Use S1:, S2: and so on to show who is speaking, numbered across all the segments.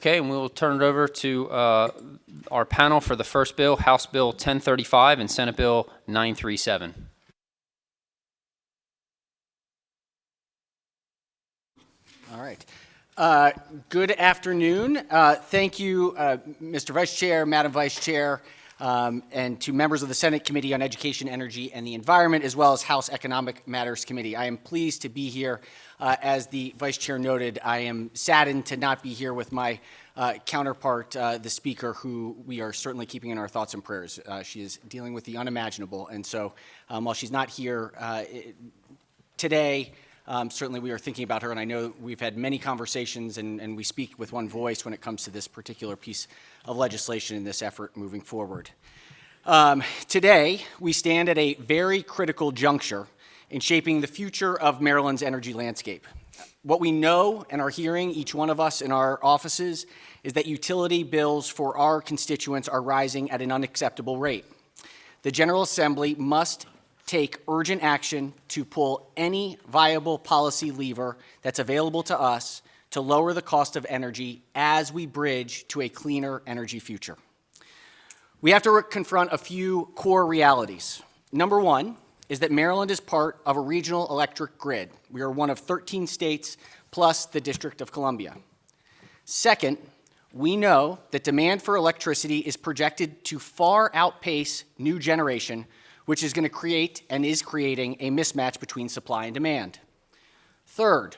S1: Okay, and we will turn it over to our panel for the first bill, House Bill 1035 and Senate Bill 937.
S2: All right. Good afternoon. Thank you, Mr. Vice Chair, Madam Vice Chair, and to members of the Senate Committee on Education, Energy, and the Environment, as well as House Economic Matters Committee. I am pleased to be here. As the Vice Chair noted, I am saddened to not be here with my counterpart, the Speaker, who we are certainly keeping in our thoughts and prayers. She is dealing with the unimaginable, and so while she's not here today, certainly we are thinking about her, and I know we've had many conversations and we speak with one voice when it comes to this particular piece of legislation in this effort moving forward. Today, we stand at a very critical juncture in shaping the future of Maryland's energy landscape. What we know and are hearing, each one of us in our offices, is that utility bills for our constituents are rising at an unacceptable rate. The General Assembly must take urgent action to pull any viable policy lever that's available to us to lower the cost of energy as we bridge to a cleaner energy future. We have to confront a few core realities. Number one is that Maryland is part of a regional electric grid. We are one of 13 states plus the District of Columbia. Second, we know that demand for electricity is projected to far outpace new generation, which is going to create and is creating a mismatch between supply and demand. Third,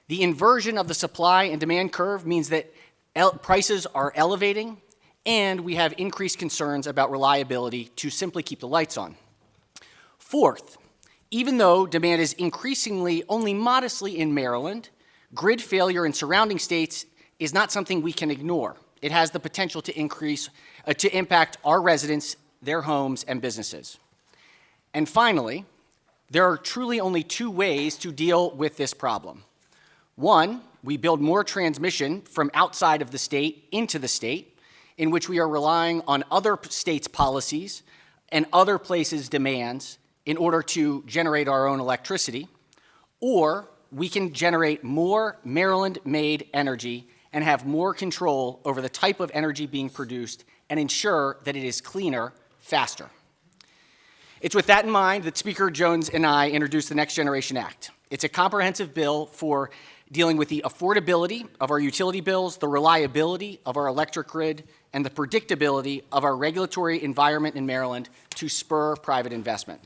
S2: the inversion of the supply and demand curve means that prices are elevating and we have increased concerns about reliability to simply keep the lights on. Fourth, even though demand is increasingly only modestly in Maryland, grid failure in surrounding states is not something we can ignore. It has the potential to impact our residents, their homes, and businesses. And finally, there are truly only two ways to deal with this problem. One, we build more transmission from outside of the state into the state, in which we are relying on other states' policies and other places' demands in order to generate our own electricity, or we can generate more Maryland-made energy and have more control over the type of energy being produced and ensure that it is cleaner, faster. It's with that in mind that Speaker Jones and I introduced the Next Generation Act. It's a comprehensive bill for dealing with the affordability of our utility bills, the reliability of our electric grid, and the predictability of our regulatory environment in Maryland to spur private investment.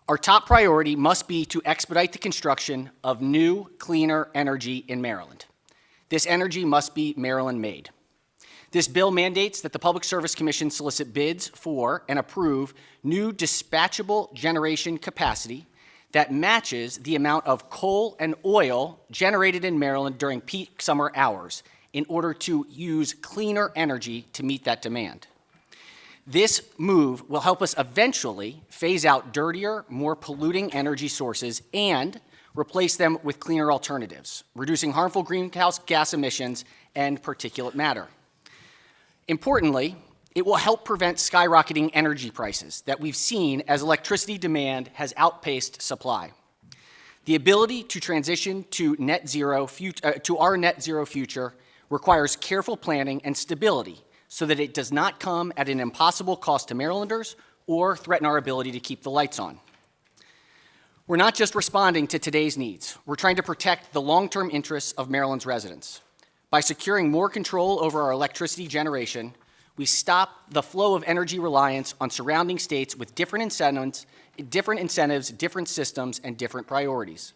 S2: Our top priority must be to expedite the construction of new, cleaner energy in Maryland. This energy must be Maryland-made. This bill mandates that the Public Service Commission solicit bids for and approve new dispatchable generation capacity that matches the amount of coal and oil generated in Maryland during peak summer hours in order to use cleaner energy to meet that demand. This move will help us eventually phase out dirtier, more polluting energy sources and replace them with cleaner alternatives, reducing harmful greenhouse gas emissions and particulate matter. Importantly, it will help prevent skyrocketing energy prices that we've seen as electricity demand has outpaced supply. The ability to transition to our net zero future requires careful planning and stability so that it does not come at an impossible cost to Marylanders or threaten our ability to keep the lights on. We're not just responding to today's needs. We're trying to protect the long-term interests of Maryland's residents. By securing more control over our electricity generation, we stop the flow of energy reliance on surrounding states with different incentives, different systems, and different priorities.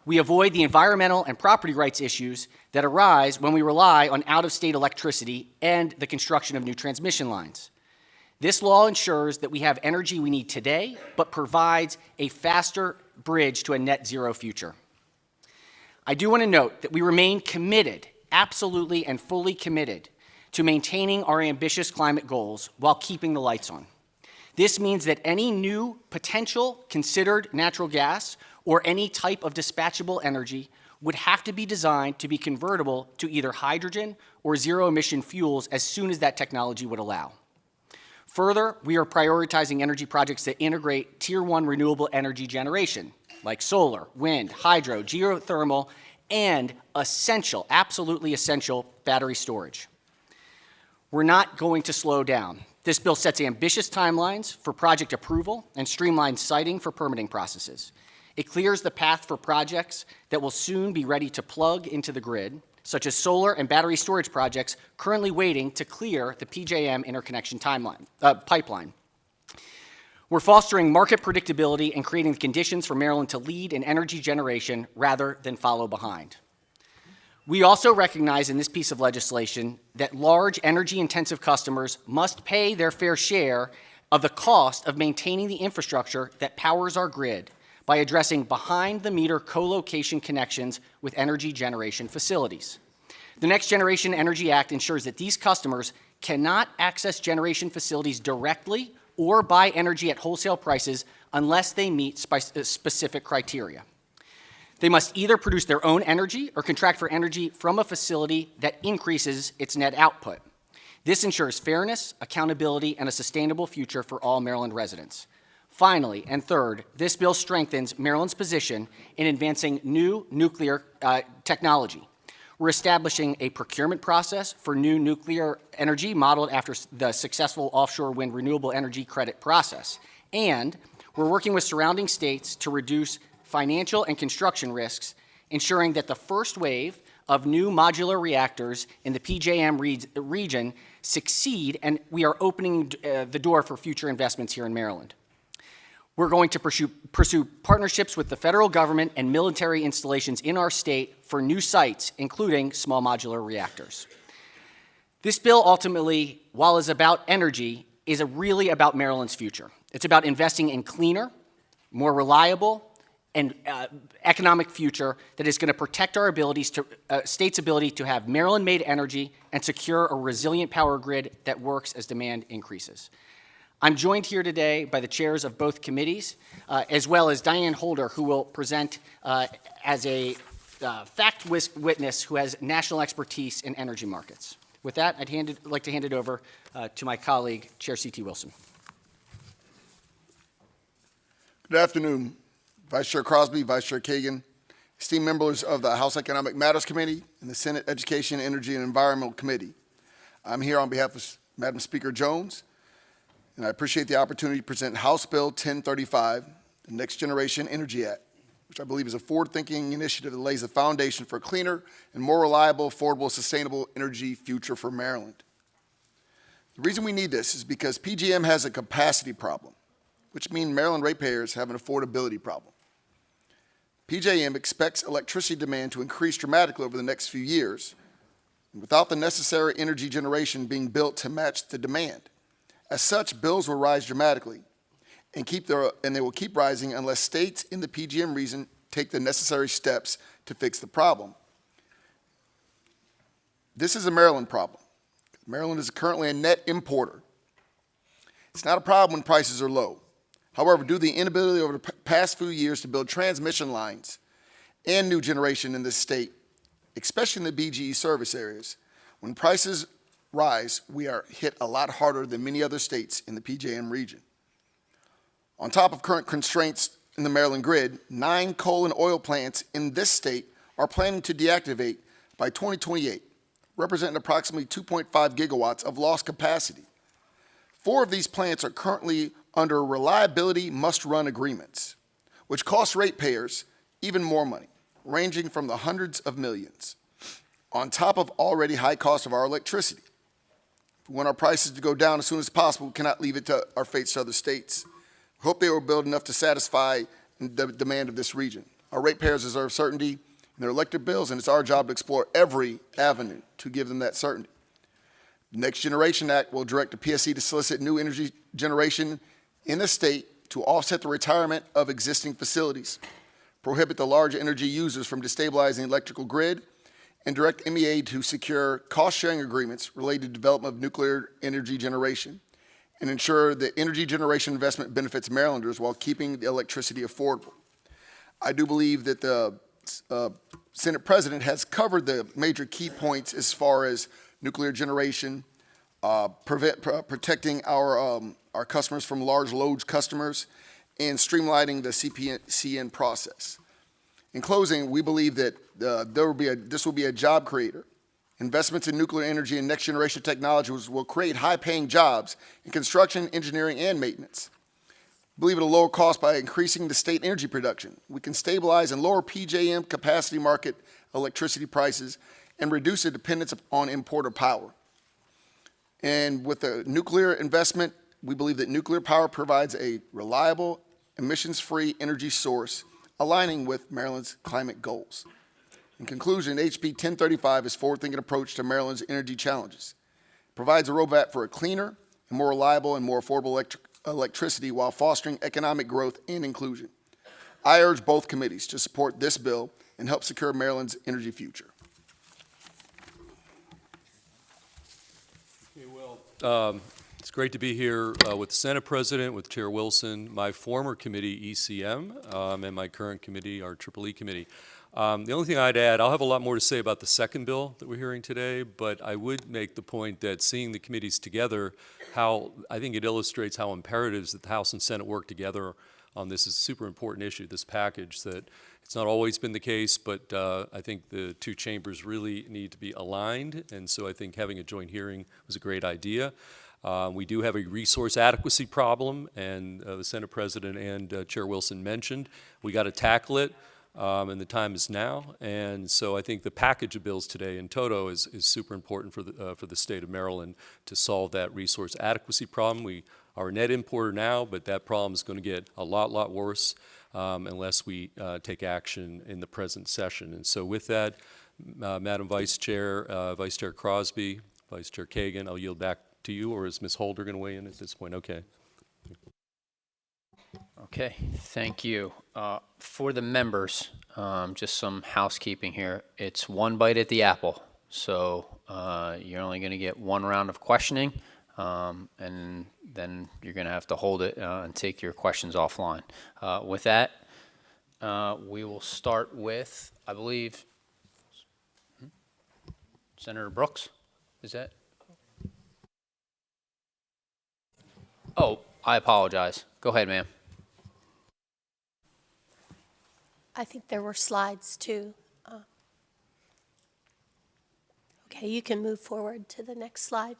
S2: We avoid the environmental and property rights issues that arise when we rely on out-of-state electricity and the construction of new transmission lines. This law ensures that we have energy we need today, but provides a faster bridge to a net zero future. I do want to note that we remain committed, absolutely and fully committed, to maintaining our ambitious climate goals while keeping the lights on. This means that any new potential considered natural gas or any type of dispatchable energy would have to be designed to be convertible to either hydrogen or zero-emission fuels as soon as that technology would allow. Further, we are prioritizing energy projects that integrate Tier 1 renewable energy generation, like solar, wind, hydro, geothermal, and essential, absolutely essential battery storage. We're not going to slow down. This bill sets ambitious timelines for project approval and streamlines siting for permitting processes. It clears the path for projects that will soon be ready to plug into the grid, such as solar and battery storage projects currently waiting to clear the PJM interconnection pipeline. We're fostering market predictability and creating the conditions for Maryland to lead in energy generation rather than follow behind. We also recognize in this piece of legislation that large energy-intensive customers must pay their fair share of the cost of maintaining the infrastructure that powers our grid by addressing behind-the-meter co-location connections with energy generation facilities. The Next Generation Energy Act ensures that these customers cannot access generation facilities directly or buy energy at wholesale prices unless they meet specific criteria. They must either produce their own energy or contract for energy from a facility that increases its net output. This ensures fairness, accountability, and a sustainable future for all Maryland residents. Finally, and third, this bill strengthens Maryland's position in advancing new nuclear technology. We're establishing a procurement process for new nuclear energy modeled after the successful offshore wind renewable energy credit process. And we're working with surrounding states to reduce financial and construction risks, ensuring that the first wave of new modular reactors in the PJM region succeed, and we are opening the door for future investments here in Maryland. We're going to pursue partnerships with the federal government and military installations in our state for new sites, including small modular reactors. This bill ultimately, while it's about energy, is really about Maryland's future. It's about investing in cleaner, more reliable, and economic future that is going to protect our abilities to, state's ability to have Maryland-made energy and secure a resilient power grid that works as demand increases. I'm joined here today by the chairs of both committees, as well as Diane Holder, who will present as a fact witness who has national expertise in energy markets. With that, I'd like to hand it over to my colleague, Chair C.T. Wilson.
S3: Good afternoon, Vice Chair Crosby, Vice Chair Kagan, esteemed members of the House Economic Matters Committee and the Senate Education, Energy, and Environmental Committee. I'm here on behalf of Madam Speaker Jones, and I appreciate the opportunity to present House Bill 1035, the Next Generation Energy Act, which I believe is a forward-thinking initiative that lays the foundation for a cleaner and more reliable, affordable, sustainable energy future for Maryland. The reason we need this is because PJM has a capacity problem, which means Maryland ratepayers have an affordability problem. PJM expects electricity demand to increase dramatically over the next few years, without the necessary energy generation being built to match the demand. As such, bills will rise dramatically, and they will keep rising unless states in the PJM region take the necessary steps to fix the problem. This is a Maryland problem. Maryland is currently a net importer. It's not a problem when prices are low. However, due to the inability over the past few years to build transmission lines and new generation in this state, especially in the BGE service areas, when prices rise, we are hit a lot harder than many other states in the PJM region. On top of current constraints in the Maryland grid, 9 coal and oil plants in this state are planning to deactivate by 2028, representing approximately 2.5 gigawatts of lost capacity. 4 of these plants are currently under reliability must-run agreements, which cost ratepayers even more money, ranging from the hundreds of millions, on top of already high cost of our electricity. If we want our prices to go down as soon as possible, we cannot leave it to our fates to other states. We hope they will build enough to satisfy the demand of this region. Our ratepayers deserve certainty in their electric bills, and it's our job to explore every avenue to give them that certainty. The Next Generation Act will direct the PSC to solicit new energy generation in the state to offset the retirement of existing facilities, prohibit the large energy users from destabilizing the electrical grid, and direct MEA to secure cost-sharing agreements related to development of nuclear energy generation, and ensure that energy generation investment benefits Marylanders while keeping the electricity affordable. I do believe that the Senate President has covered the major key points as far as nuclear generation, protecting our customers from large load customers, and streamlining the CPCN process. In closing, we believe that this will be a job creator. Investments in nuclear energy and next generation technologies will create high-paying jobs in construction, engineering, and maintenance. We believe it'll lower costs by increasing the state energy production. We can stabilize and lower PJM capacity market electricity prices and reduce the dependence on imported power. And with the nuclear investment, we believe that nuclear power provides a reliable, emissions-free energy source, aligning with Maryland's climate goals. In conclusion, HB 1035 is a forward-thinking approach to Maryland's energy challenges. It provides a roadmap for a cleaner and more reliable and more affordable electricity while fostering economic growth and inclusion. I urge both committees to support this bill and help secure Maryland's energy future.
S4: Okay, well, it's great to be here with the Senate President, with Chair Wilson, my former committee, ECM, and my current committee, our EEE committee. The only thing I'd add, I'll have a lot more to say about the second bill that we're hearing today, but I would make the point that seeing the committees together, I think it illustrates how imperative it is that the House and Senate work together on this is a super important issue, this package, that it's not always been the case, but I think the two chambers really need to be aligned, and so I think having a joint hearing was a great idea. We do have a resource adequacy problem, and the Senate President and Chair Wilson mentioned we got to tackle it, and the time is now. And so I think the package of bills today in toto is super important for the state of Maryland to solve that resource adequacy problem. We are a net importer now, but that problem is going to get a lot worse unless we take action in the present session. And so with that, Madam Vice Chair, Vice Chair Crosby, Vice Chair Kagan, I'll yield back to you, or is Ms. Holder going to weigh in at this point? Okay.
S1: Okay, thank you. For the members, just some housekeeping here. It's one bite at the apple, so you're only going to get one round of questioning, and then you're going to have to hold it and take your questions offline. With that, we will start with, I believe, Senator Brooks. Is that? Oh, I apologize. Go ahead, ma'am.
S5: I think there were slides too. Okay, you can move forward to the next slide.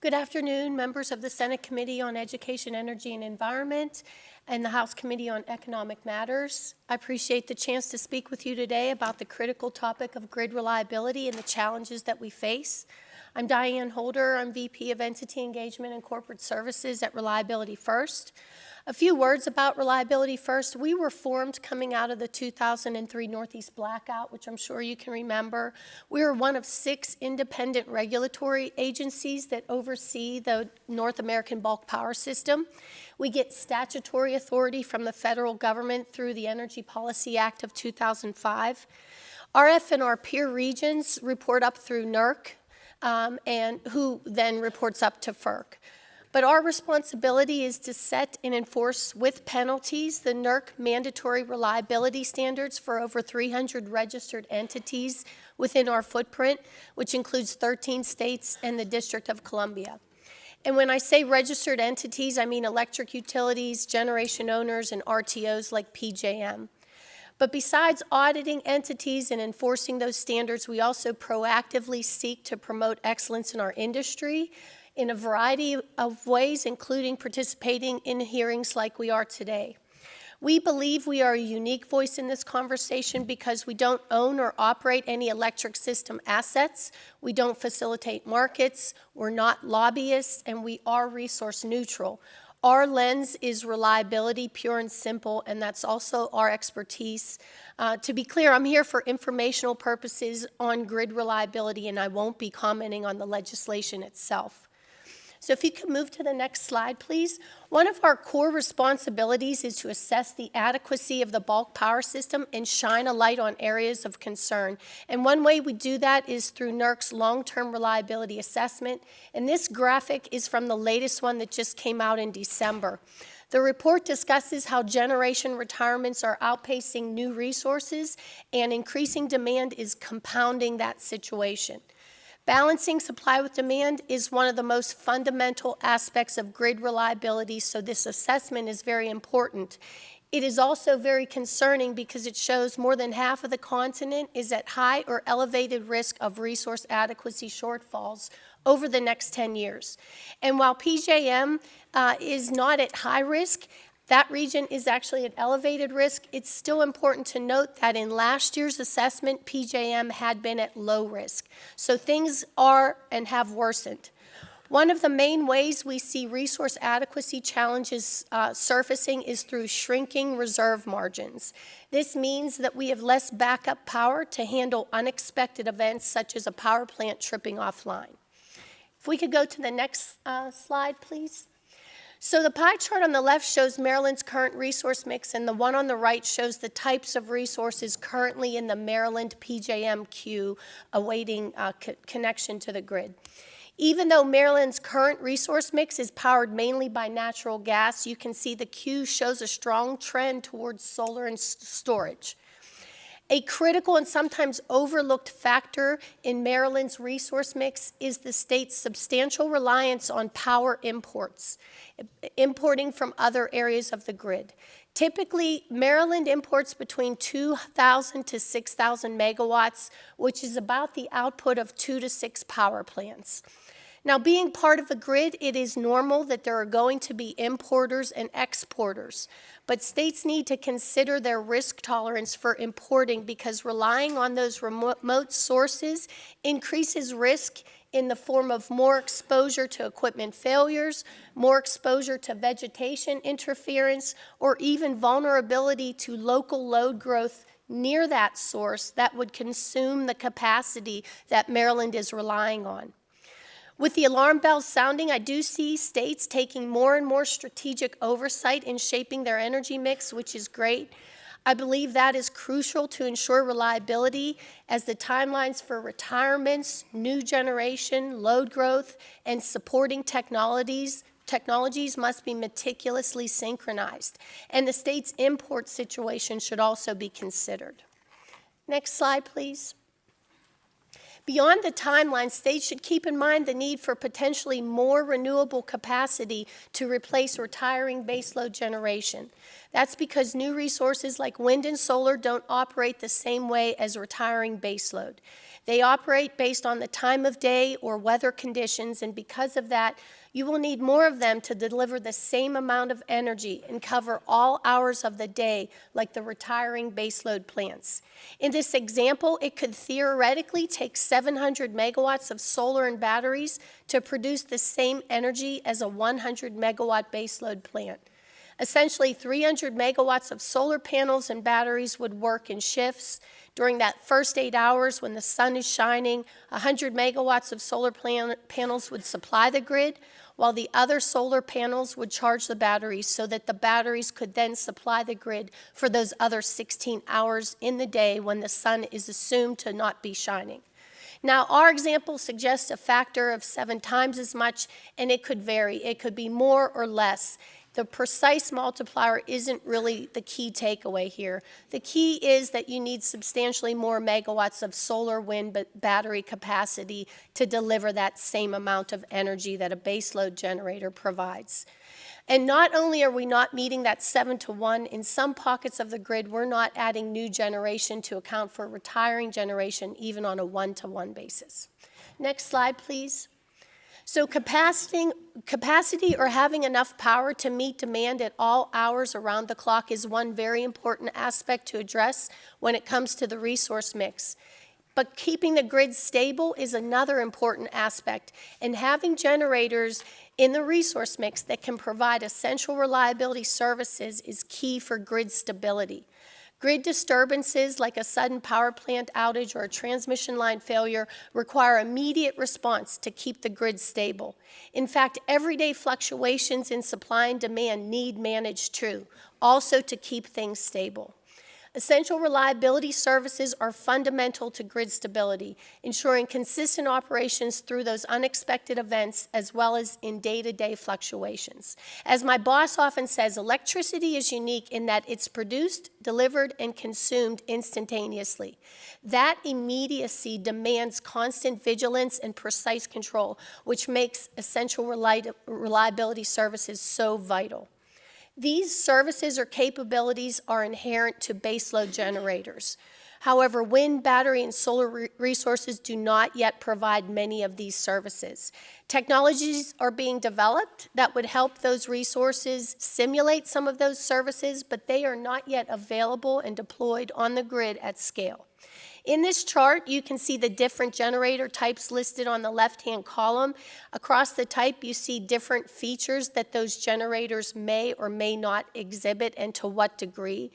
S5: Good afternoon, members of the Senate Committee on Education, Energy, and Environment and the House Committee on Economic Matters. I appreciate the chance to speak with you today about the critical topic of grid reliability and the challenges that we face. I'm Diane Holder. I'm VP of Entity Engagement and Corporate Services at Reliability First. A few words about Reliability First. We were formed coming out of the 2003 Northeast blackout, which I'm sure you can remember. We are one of 6 independent regulatory agencies that oversee the North American bulk power system. We get statutory authority from the federal government through the Energy Policy Act of 2005. RF and our peer regions report up through NERC, and who then reports up to FERC. But our responsibility is to set and enforce with penalties the NERC mandatory reliability standards for over 300 registered entities within our footprint, which includes 13 states and the District of Columbia. And when I say registered entities, I mean electric utilities, generation owners, and RTOs like PJM. But besides auditing entities and enforcing those standards, we also proactively seek to promote excellence in our industry in a variety of ways, including participating in hearings like we are today. We believe we are a unique voice in this conversation because we don't own or operate any electric system assets, we don't facilitate markets, we're not lobbyists, and we are resource neutral. Our lens is reliability, pure and simple, and that's also our expertise. To be clear, I'm here for informational purposes on grid reliability, and I won't be commenting on the legislation itself. So if you could move to the next slide, please. One of our core responsibilities is to assess the adequacy of the bulk power system and shine a light on areas of concern. And one way we do that is through NERC's long-term reliability assessment. And this graphic is from the latest one that just came out in December. The report discusses how generation retirements are outpacing new resources, and increasing demand is compounding that situation. Balancing supply with demand is one of the most fundamental aspects of grid reliability, so this assessment is very important. It is also very concerning because it shows more than half of the continent is at high or elevated risk of resource adequacy shortfalls over the next 10 years. And while PJM is not at high risk, that region is actually at elevated risk. It's still important to note that in last year's assessment, PJM had been at low risk. So things are and have worsened. One of the main ways we see resource adequacy challenges surfacing is through shrinking reserve margins. This means that we have less backup power to handle unexpected events such as a power plant tripping offline. If we could go to the next slide, please. So the pie chart on the left shows Maryland's current resource mix, and the one on the right shows the types of resources currently in the Maryland PJM queue awaiting connection to the grid. Even though Maryland's current resource mix is powered mainly by natural gas, you can see the queue shows a strong trend towards solar and storage. A critical and sometimes overlooked factor in Maryland's resource mix is the state's substantial reliance on power imports, importing from other areas of the grid. Typically, Maryland imports between 2,000 to 6,000 megawatts, which is about the output of 2 to 6 power plants. Now, being part of the grid, it is normal that there are going to be importers and exporters, but states need to consider their risk tolerance for importing because relying on those remote sources increases risk in the form of more exposure to equipment failures, more exposure to vegetation interference, or even vulnerability to local load growth near that source that would consume the capacity that Maryland is relying on. With the alarm bells sounding, I do see states taking more and more strategic oversight in shaping their energy mix, which is great. I believe that is crucial to ensure reliability as the timelines for retirements, new generation, load growth, and supporting technologies must be meticulously synchronized. And the state's import situation should also be considered. Next slide, please. Beyond the timeline, states should keep in mind the need for potentially more renewable capacity to replace retiring baseload generation. That's because new resources like wind and solar don't operate the same way as retiring baseload. They operate based on the time of day or weather conditions, and because of that, you will need more of them to deliver the same amount of energy and cover all hours of the day like the retiring baseload plants. In this example, it could theoretically take 700 megawatts of solar and batteries to produce the same energy as a 100 megawatt baseload plant. Essentially, 300 megawatts of solar panels and batteries would work in shifts. During that first 8 hours when the sun is shining, 100 megawatts of solar panels would supply the grid, while the other solar panels would charge the batteries so that the batteries could then supply the grid for those other 16 hours in the day when the sun is assumed to not be shining. Now, our example suggests a factor of 7 times as much, and it could vary. It could be more or less. The precise multiplier isn't really the key takeaway here. The key is that you need substantially more megawatts of solar, wind, battery capacity to deliver that same amount of energy that a baseload generator provides. And not only are we not meeting that 7-to-1, in some pockets of the grid, we're not adding new generation to account for retiring generation, even on a 1-to-1 basis. Next slide, please. So capacity or having enough power to meet demand at all hours around the clock is one very important aspect to address when it comes to the resource mix. But keeping the grid stable is another important aspect, and having generators in the resource mix that can provide essential reliability services is key for grid stability. Grid disturbances like a sudden power plant outage or a transmission line failure require immediate response to keep the grid stable. In fact, everyday fluctuations in supply and demand need managed too, also to keep things stable. Essential reliability services are fundamental to grid stability, ensuring consistent operations through those unexpected events as well as in day-to-day fluctuations. As my boss often says, electricity is unique in that it's produced, delivered, and consumed instantaneously. That immediacy demands constant vigilance and precise control, which makes essential reliability services so vital. These services or capabilities are inherent to baseload generators. However, wind, battery, and solar resources do not yet provide many of these services. Technologies are being developed that would help those resources simulate some of those services, but they are not yet available and deployed on the grid at scale. In this chart, you can see the different generator types listed on the left-hand column. Across the type, you see different features that those generators may or may not exhibit and to what degree.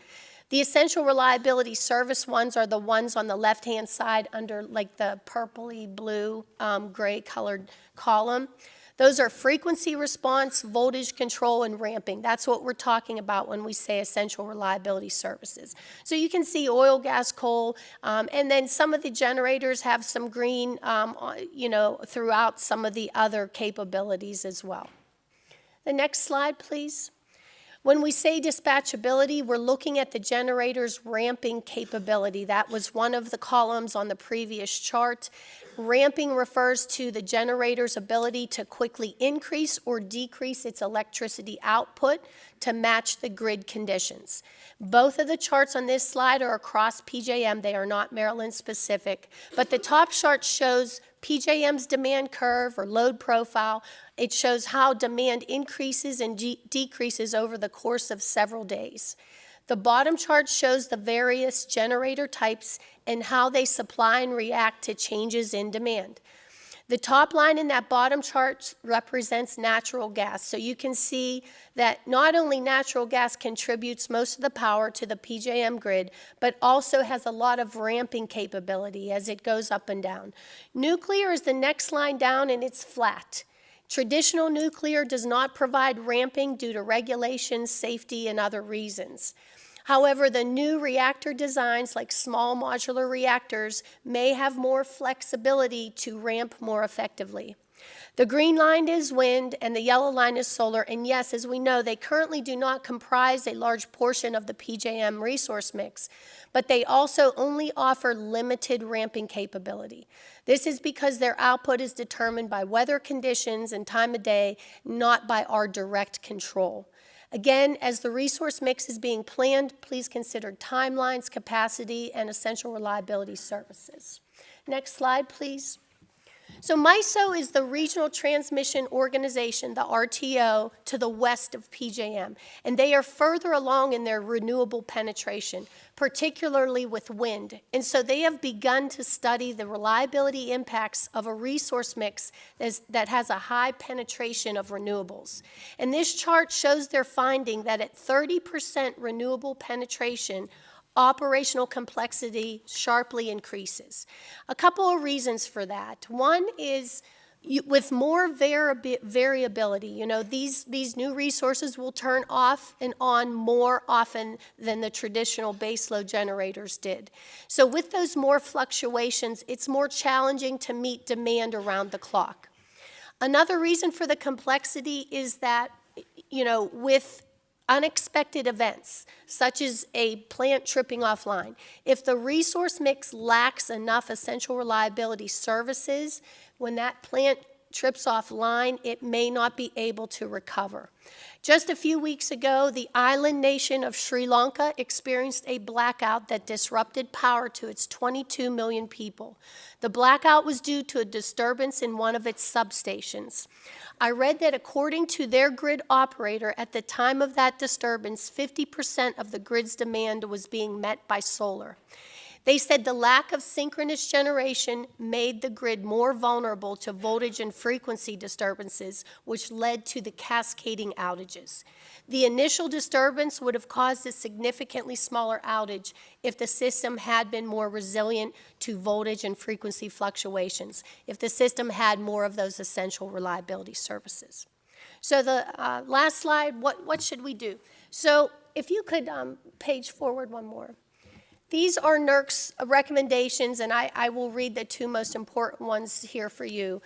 S5: The essential reliability service ones are the ones on the left-hand side under like the purpley blue gray colored column. Those are frequency response, voltage control, and ramping. That's what we're talking about when we say essential reliability services. So you can see oil, gas, coal, and then some of the generators have some green, throughout some of the other capabilities as well. The next slide, please. When we say dispatchability, we're looking at the generator's ramping capability. That was one of the columns on the previous chart. Ramping refers to the generator's ability to quickly increase or decrease its electricity output to match the grid conditions. Both of the charts on this slide are across PJM. They are not Maryland specific, but the top chart shows PJM's demand curve or load profile. It shows how demand increases and decreases over the course of several days. The bottom chart shows the various generator types and how they supply and react to changes in demand. The top line in that bottom chart represents natural gas. So you can see that not only natural gas contributes most of the power to the PJM grid, but also has a lot of ramping capability as it goes up and down. Nuclear is the next line down, and it's flat. Traditional nuclear does not provide ramping due to regulations, safety, and other reasons. However, the new reactor designs, like small modular reactors, may have more flexibility to ramp more effectively. The green line is wind and the yellow line is solar, and yes, as we know, they currently do not comprise a large portion of the PJM resource mix, but they also only offer limited ramping capability. This is because their output is determined by weather conditions and time of day, not by our direct control. Again, as the resource mix is being planned, please consider timelines, capacity, and essential reliability services. Next slide, please. So MISO is the regional transmission organization, the RTO, to the west of PJM, and they are further along in their renewable penetration, particularly with wind. And so they have begun to study the reliability impacts of a resource mix that has a high penetration of renewables. And this chart shows their finding that at 30% renewable penetration, operational complexity sharply increases. A couple of reasons for that. One is with more variability, these new resources will turn off and on more often than the traditional baseload generators did. So with those more fluctuations, it's more challenging to meet demand around the clock. Another reason for the complexity is that, with unexpected events, such as a plant tripping offline, if the resource mix lacks enough essential reliability services, when that plant trips offline, it may not be able to recover. Just a few weeks ago, the island nation of Sri Lanka experienced a blackout that disrupted power to its 22 million people. The blackout was due to a disturbance in one of its substations. I read that according to their grid operator, at the time of that disturbance, 50% of the grid's demand was being met by solar. They said the lack of synchronous generation made the grid more vulnerable to voltage and frequency disturbances, which led to the cascading outages. The initial disturbance would have caused a significantly smaller outage if the system had been more resilient to voltage and frequency fluctuations, if the system had more of those essential reliability services. So the last slide, what should we do? So if you could page forward one more. These are NERC's recommendations, and I will read the two most important ones here for you.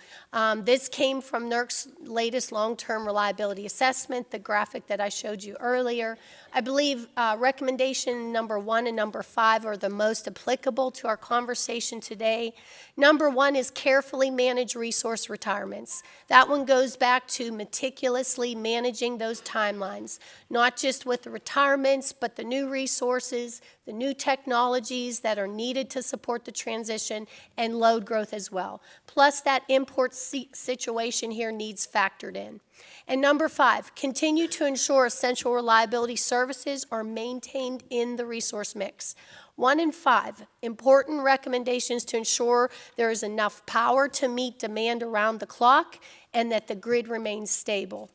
S5: This came from NERC's latest long-term reliability assessment, the graphic that I showed you earlier. I believe recommendation number 1 and number 5 are the most applicable to our conversation today. Number 1 is carefully manage resource retirements. That one goes back to meticulously managing those timelines, not just with the retirements, but the new resources, the new technologies that are needed to support the transition, and load growth as well. Plus, that import situation here needs factored in. And number 5, continue to ensure essential reliability services are maintained in the resource mix. 1 and 5, important recommendations to ensure there is enough power to meet demand around the clock and that the grid remains stable.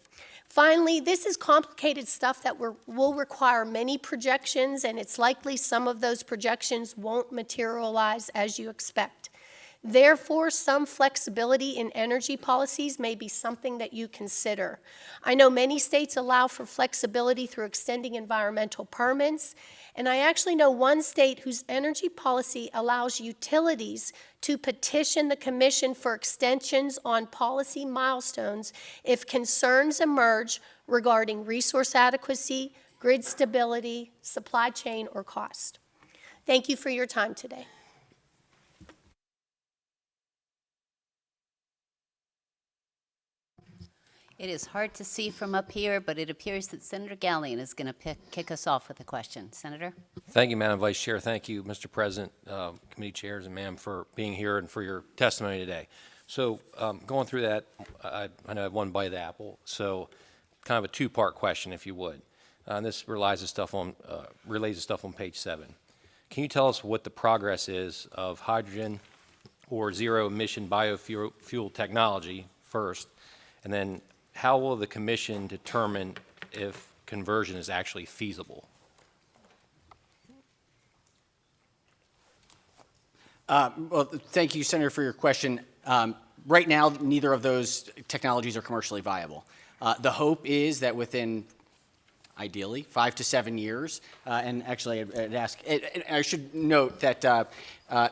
S5: Finally, this is complicated stuff that will require many projections, and it's likely some of those projections won't materialize as you expect. Therefore, some flexibility in energy policies may be something that you consider. I know many states allow for flexibility through extending environmental permits, and I actually know one state whose energy policy allows utilities to petition the Commission for extensions on policy milestones if concerns emerge regarding resource adequacy, grid stability, supply chain, or cost. Thank you for your time today.
S6: It is hard to see from up here, but it appears that Senator Gallion is going to kick us off with a question. Senator?
S7: Thank you, Madam Vice Chair. Thank you, Mr. President, committee chairs, and ma'am for being here and for your testimony today. So going through that, I know I have one bite of the apple, so kind of a two-part question, if you would. And this relays the stuff on page 7. Can you tell us what the progress is of hydrogen or zero-emission biofuel technology first, and then how will the Commission determine if conversion is actually feasible?
S2: Well, thank you, Senator, for your question. Right now, neither of those technologies are commercially viable. The hope is that within, ideally, 5 to 7 years, and actually I should note that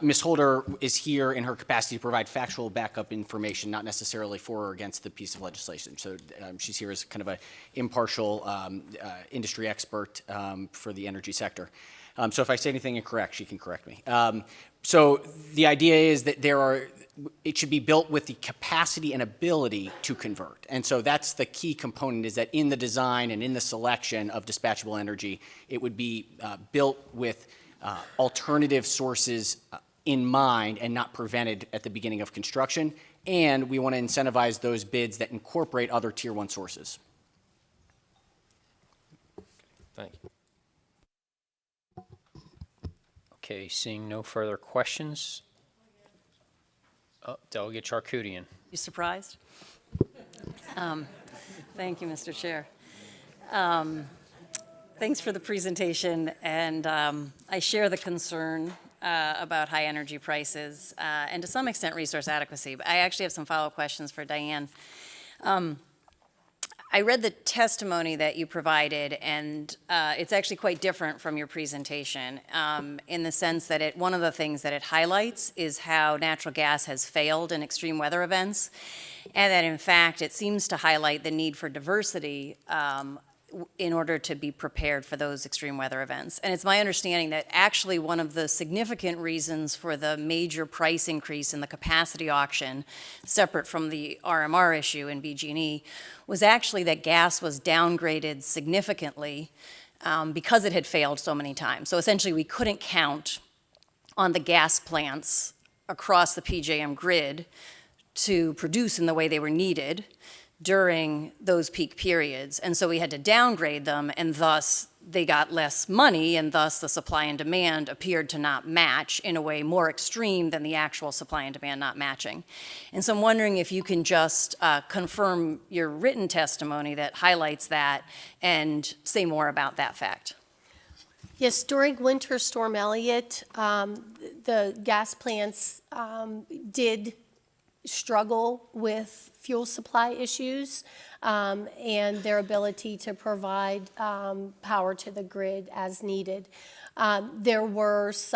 S2: Ms. Holder is here in her capacity to provide factual backup information, not necessarily for or against the piece of legislation. So she's here as kind of an impartial industry expert for the energy sector. So if I say anything incorrect, she can correct me. So the idea is that it should be built with the capacity and ability to convert. And so that's the key component, is that in the design and in the selection of dispatchable energy, it would be built with alternative sources in mind and not prevented at the beginning of construction. And we want to incentivize those bids that incorporate other Tier 1 sources.
S7: Thank you.
S1: Okay, seeing no further questions. Delegate Charkoudian.
S8: You surprised? Thank you, Mr. Chair. Thanks for the presentation, and I share the concern about high energy prices and to some extent resource adequacy. But I actually have some follow-up questions for Diane. I read the testimony that you provided, and it's actually quite different from your presentation in the sense that one of the things that it highlights is how natural gas has failed in extreme weather events, and that in fact it seems to highlight the need for diversity in order to be prepared for those extreme weather events. And it's my understanding that actually one of the significant reasons for the major price increase in the capacity auction, separate from the RMR issue in BG&E, was actually that gas was downgraded significantly because it had failed so many times. So essentially we couldn't count on the gas plants across the PJM grid to produce in the way they were needed during those peak periods. And so we had to downgrade them, and thus they got less money, and thus the supply and demand appeared to not match in a way more extreme than the actual supply and demand not matching. And so I'm wondering if you can just confirm your written testimony that highlights that and say more about that fact.
S5: Yes, during Winter Storm Elliott, the gas plants did struggle with fuel supply issues and their ability to provide power to the grid as needed. There was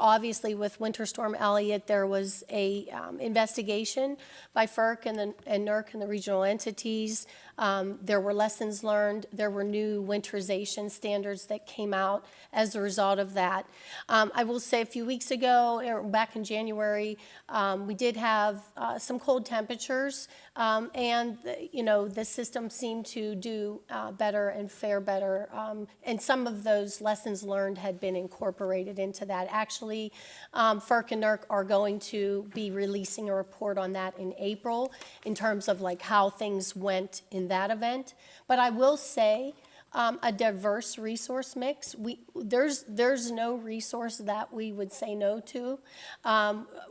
S5: obviously with Winter Storm Elliott, there was a investigation by FERC and NERC and the regional entities. There were lessons learned. There were new winterization standards that came out as a result of that. I will say a few weeks ago, or back in January, we did have some cold temperatures, and the system seemed to do better and fare better. And some of those lessons learned had been incorporated into that. Actually, FERC and NERC are going to be releasing a report on that in April in terms of like how things went in that event. But I will say, a diverse resource mix. There's no resource that we would say no to.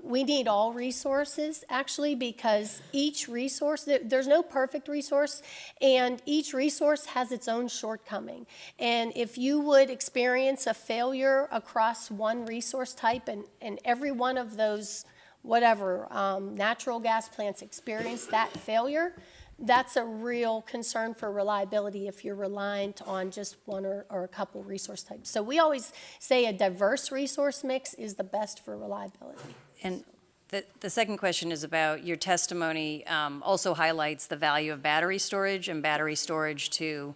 S5: We need all resources, actually, because each resource, there's no perfect resource, and each resource has its own shortcoming. And if you would experience a failure across one resource type, and every one of those, natural gas plants experience that failure, that's a real concern for reliability if you're reliant on just one or a couple resource types. So we always say a diverse resource mix is the best for reliability.
S8: And the second question is about your testimony also highlights the value of battery storage and battery storage to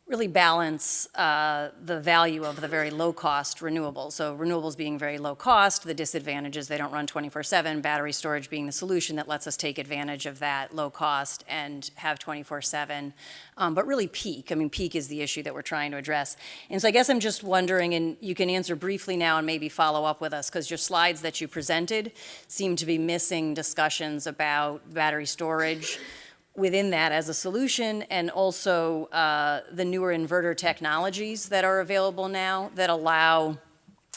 S8: really balance the value of the very low-cost renewables. So renewables being very low cost, the disadvantages, they don't run 24/7, battery storage being the solution that lets us take advantage of that low cost and have 24/7, but really peak. I mean, peak is the issue that we're trying to address. And so I guess I'm just wondering, and you can answer briefly now and maybe follow up with us, because your slides that you presented seem to be missing discussions about battery storage within that as a solution, and also the newer inverter technologies that are available now that allow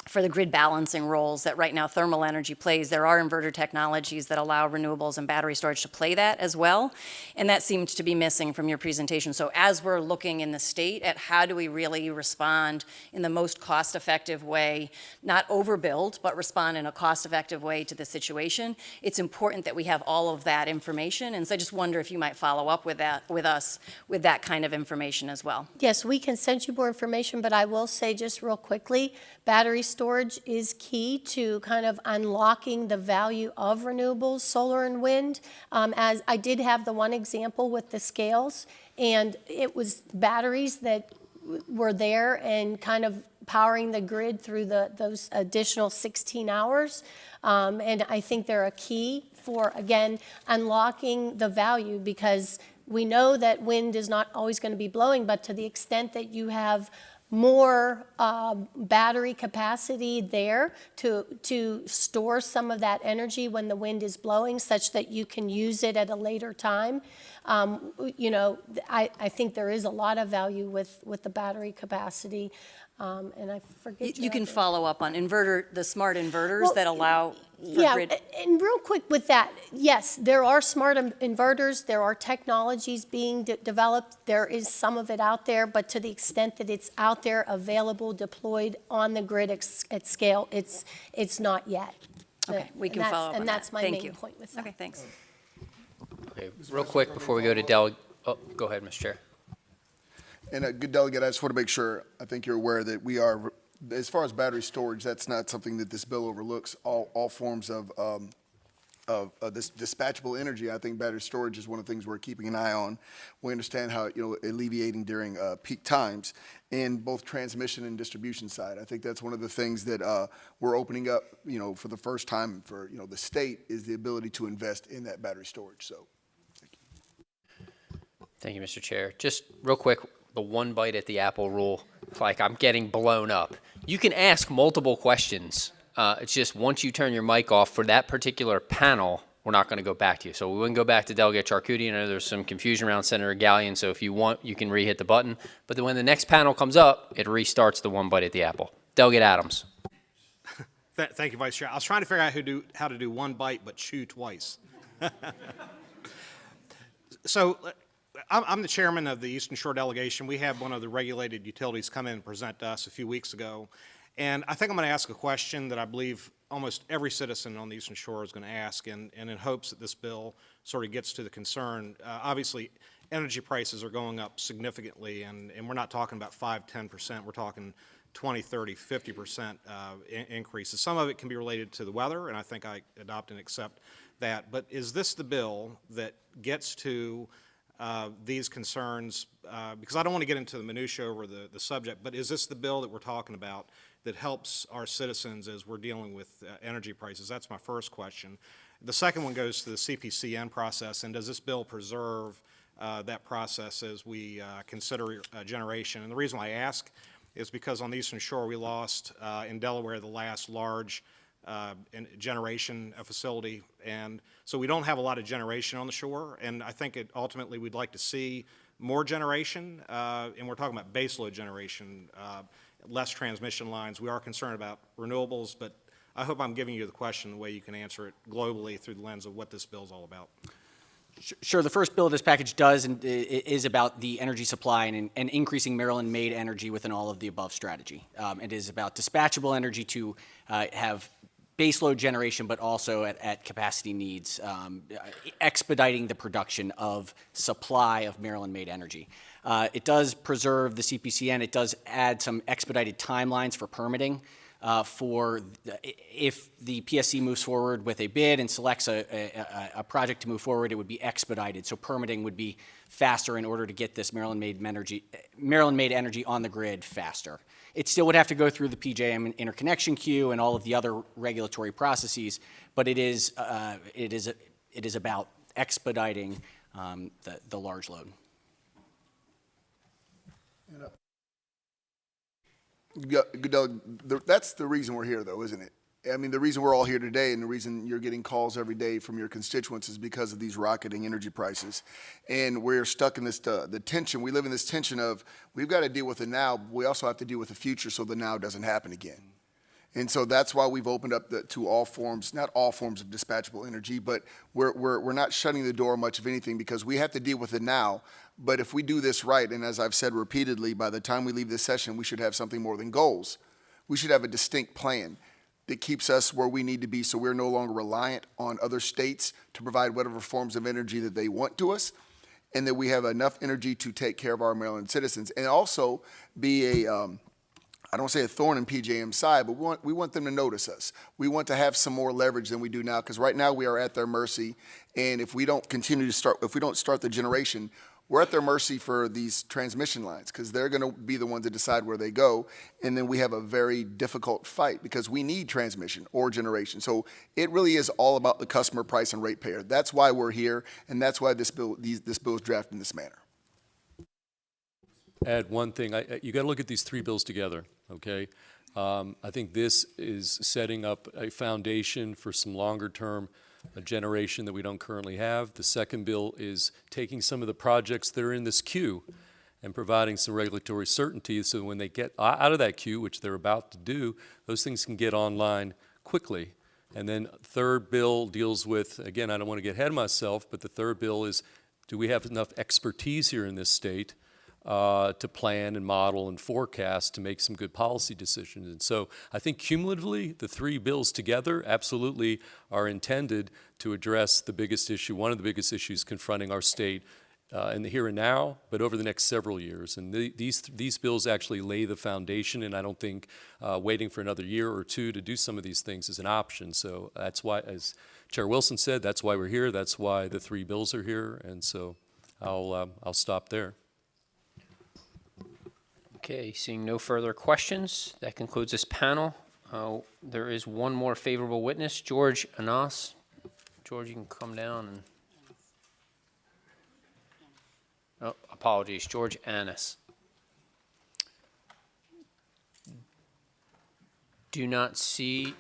S8: for the grid balancing roles that right now thermal energy plays. There are inverter technologies that allow renewables and battery storage to play that as well, and that seems to be missing from your presentation. So as we're looking in the state at how do we really respond in the most cost-effective way, not overbuild, but respond in a cost-effective way to the situation, it's important that we have all of that information. And so I just wonder if you might follow up with that, with us, with that kind of information as well.
S5: Yes, we can send you more information, but I will say just real quickly, battery storage is key to kind of unlocking the value of renewables, solar and wind. As I did have the one example with the scales, and it was batteries that were there and kind of powering the grid through those additional 16 hours. And I think they're a key for, again, unlocking the value, because we know that wind is not always going to be blowing, but to the extent that you have more battery capacity there to store some of that energy when the wind is blowing, such that you can use it at a later time. I think there is a lot of value with the battery capacity. And I forget.
S8: You can follow up on the smart inverters that allow for grid.
S5: And real quick with that, yes, there are smart inverters, there are technologies being developed, there is some of it out there, but to the extent that it's out there, available, deployed on the grid at scale, it's not yet.
S8: Okay, we can follow up on
S5: And
S8: that.
S5: that's my
S8: Thank
S5: main
S8: you.
S5: point with that.
S8: Okay, thanks.
S1: Okay, real quick before we go to go ahead, Mr. Chair.
S3: And a good delegate, I just want to make sure, I think you're aware that we are, as far as battery storage, that's not something that this bill overlooks. All forms of this dispatchable energy, I think battery storage is one of the things we're keeping an eye on. We understand how, alleviating during peak times in both transmission and distribution side. I think that's one of the things that we're opening up, for the first time for, the state, is the ability to invest in that battery storage. So, thank you.
S1: Thank you, Mr. Chair. Just real quick, the one bite at the apple rule. It's like I'm getting blown up. You can ask multiple questions. It's just once you turn your mic off for that particular panel, we're not going to go back to you. So we wouldn't go back to Delegate Charkouti. I know there's some confusion around Senator Gallion, so if you want, you can re-hit the button. But then when the next panel comes up, it restarts the one bite at the apple. Delegate Adams.
S9: Thank you, Vice Chair. I was trying to figure out how to do one bite but chew twice. So I'm the chairman of the Eastern Shore delegation. We had one of the regulated utilities come in and present to us a few weeks ago. And I think I'm going to ask a question that I believe almost every citizen on the Eastern Shore is going to ask, and in hopes that this bill sort of gets to the concern. Obviously, energy prices are going up significantly, and we're not talking about 5, 10%, we're talking 20, 30, 50% increases. Some of it can be related to the weather, and I think I adopt and accept that. But is this the bill that gets to these concerns? Because I don't want to get into the minutia over the subject, but is this the bill that we're talking about that helps our citizens as we're dealing with energy prices? That's my first question. The second one goes to the CPCN process, and does this bill preserve that process as we consider generation? And the reason why I ask is because on the Eastern Shore we lost in Delaware the last large generation facility, and so we don't have a lot of generation on the shore, and I think ultimately we'd like to see more generation, and we're talking about baseload generation, less transmission lines. We are concerned about renewables, but I hope I'm giving you the question the way you can answer it globally through the lens of what this bill is all about.
S2: Sure. The first bill of this package does and is about the energy supply and increasing Maryland-made energy within all of the above strategy. It is about dispatchable energy to have baseload generation, but also at capacity needs, expediting the production of supply of Maryland-made energy. It does preserve the CPCN. It does add some expedited timelines for permitting. If the PSC moves forward with a bid and selects a project to move forward, it would be expedited. So permitting would be faster in order to get this Maryland-made energy on the grid faster. It still would have to go through the PJM interconnection queue and all of the other regulatory processes, but it is about expediting the large load.
S3: Doug, that's the reason we're here, though, isn't it? I mean, the reason we're all here today and the reason you're getting calls every day from your constituents is because of these rocketing energy prices. And we're stuck in this, the tension. We live in this tension of we've got to deal with the now, but we also have to deal with the future so the now doesn't happen again. And so that's why we've opened up to all forms, not all forms of dispatchable energy, but we're not shutting the door much of anything because we have to deal with it now. But if we do this right, and as I've said repeatedly, by the time we leave this session, we should have something more than goals. We should have a distinct plan that keeps us where we need to be so we're no longer reliant on other states to provide whatever forms of energy that they want to us, and that we have enough energy to take care of our Maryland citizens and also be I don't say a thorn in PJM's side, but we want them to notice us. We want to have some more leverage than we do now, because right now we are at their mercy. And if we don't if we don't start the generation, we're at their mercy for these transmission lines, because they're going to be the ones that decide where they go. And then we have a very difficult fight because we need transmission or generation. So it really is all about the customer price and ratepayer. That's why we're here, and that's why this bill is drafted in this manner.
S4: Add one thing. You got to look at these three bills together, okay? I think this is setting up a foundation for some longer-term generation that we don't currently have. The second bill is taking some of the projects that are in this queue and providing some regulatory certainty so when they get out of that queue, which they're about to do, those things can get online quickly. And then third bill deals with, again, I don't want to get ahead of myself, but the third bill is, do we have enough expertise here in this state to plan and model and forecast to make some good policy decisions? And so I think cumulatively, the three bills together absolutely are intended to address the biggest issue, one of the biggest issues confronting our state in the here and now, but over the next several years. And these bills actually lay the foundation, and I don't think waiting for another year or two to do some of these things is an option. So that's why, as Chair Wilson said, that's why we're here. That's why the three bills are here. And so I'll stop there.
S1: Okay, seeing no further questions, that concludes this panel. There is one more favorable witness, George Anas. George, you can come down and... Oh, apologies, George Annis. Do not see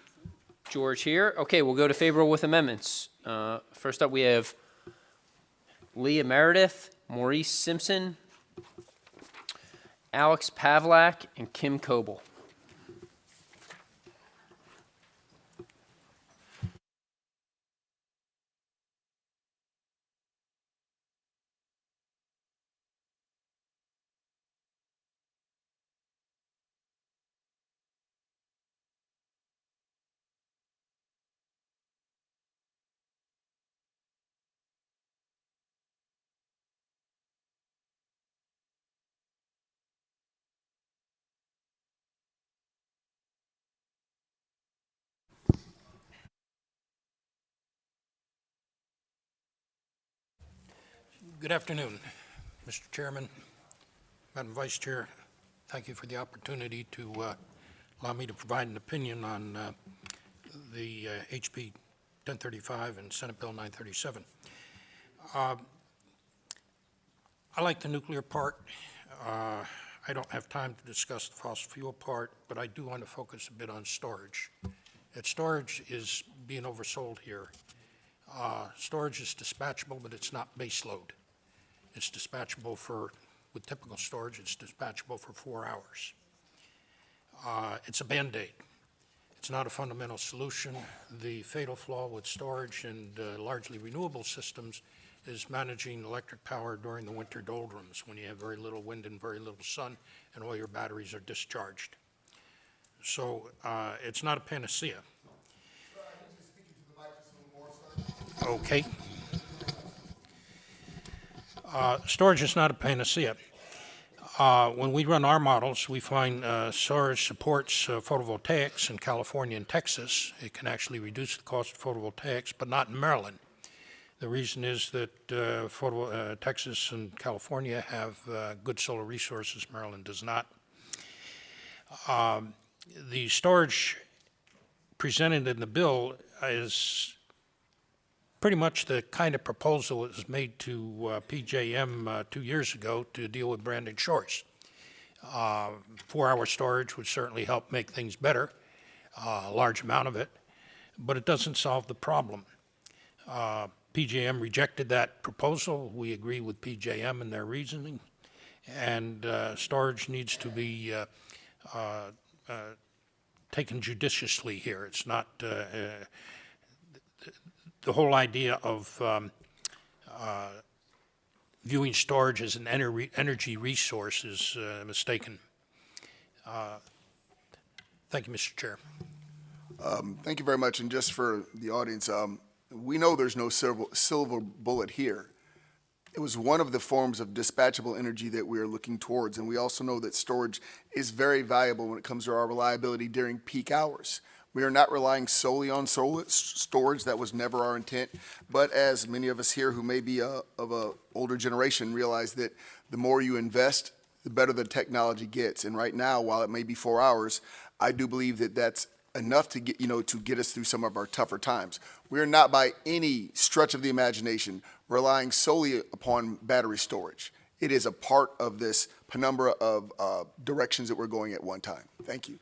S1: George here. Okay, we'll go to favorable with amendments. First up, we have Leah Meredith, Maurice Simpson, Alex Pavlak, and Kim Coble.
S10: Good afternoon, Mr. Chairman, Madam Vice Chair. Thank you for the opportunity to allow me to provide an opinion on the HB 1035 and Senate Bill 937. I like the nuclear part. I don't have time to discuss the fossil fuel part, but I do want to focus a bit on storage. That storage is being oversold here. Storage is dispatchable, but it's not base load. It's dispatchable with typical storage, it's dispatchable for 4 hours. It's a Band-Aid. It's not a fundamental solution. The fatal flaw with storage and largely renewable systems is managing electric power during the winter doldrums when you have very little wind and very little sun and all your batteries are discharged. So it's not a panacea. Okay. Storage is not a panacea. When we run our models, we find storage supports photovoltaics in California and Texas. It can actually reduce the cost of photovoltaics, but not in Maryland. The reason is that Texas and California have good solar resources. Maryland does not. The storage presented in the bill is pretty much the kind of proposal that was made to PJM 2 years ago to deal with Brandon Shores. 4-hour storage would certainly help make things better, a large amount of it, but it doesn't solve the problem. PJM rejected that proposal. We agree with PJM and their reasoning, and storage needs to be taken judiciously here. It's not the whole idea of viewing storage as an energy resource is mistaken. Thank you, Mr. Chair.
S3: Thank you very much. And just for the audience, we know there's no silver bullet here. It was one of the forms of dispatchable energy that we are looking towards. And we also know that storage is very valuable when it comes to our reliability during peak hours. We are not relying solely on storage. That was never our intent. But as many of us here who may be of an older generation realize that the more you invest, the better the technology gets. And right now, while it may be 4 hours, I do believe that that's enough to get, to get us through some of our tougher times. We are not by any stretch of the imagination relying solely upon battery storage. It is a part of this penumbra of directions that we're going at one time. Thank you.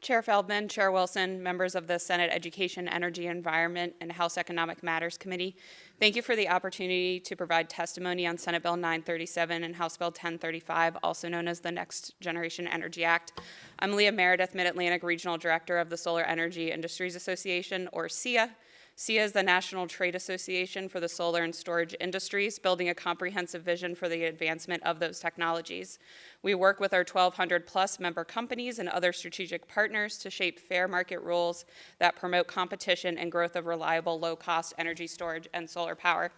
S11: Chair Feldman, Chair Wilson, members of the Senate Education, Energy, Environment, and House Economic Matters Committee, thank you for the opportunity to provide testimony on Senate Bill 937 and House Bill 1035, also known as the Next Generation Energy Act. I'm Leah Meredith, Mid-Atlantic Regional Director of the Solar Energy Industries Association, or SEIA. SEIA is the National Trade Association for the solar and storage industries, building a comprehensive vision for the advancement of those technologies. We work with our 1,200 plus member companies and other strategic partners to shape fair market rules that promote competition and growth of reliable, low-cost energy storage and solar power.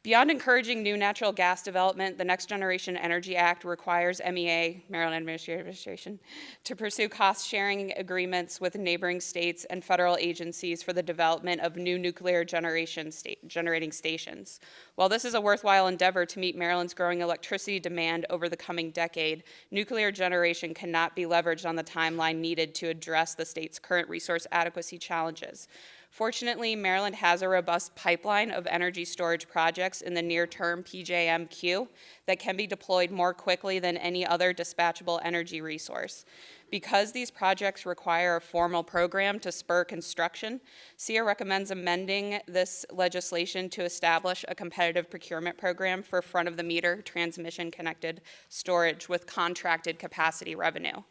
S11: Beyond encouraging new natural gas development, the Next Generation Energy Act requires MEA, Maryland Administrative Administration, to pursue cost-sharing agreements with neighboring states and federal agencies for the development of new nuclear generating stations. While this is a worthwhile endeavor to meet Maryland's growing electricity demand over the coming decade, nuclear generation cannot be leveraged on the timeline needed to address the state's current resource adequacy challenges. Fortunately, Maryland has a robust pipeline of energy storage projects in the near-term PJM queue that can be deployed more quickly than any other dispatchable energy resource. Because these projects require a formal program to spur construction, SEIA recommends amending this legislation to establish a competitive procurement program for front-of-the-meter transmission-connected storage with contracted capacity revenue.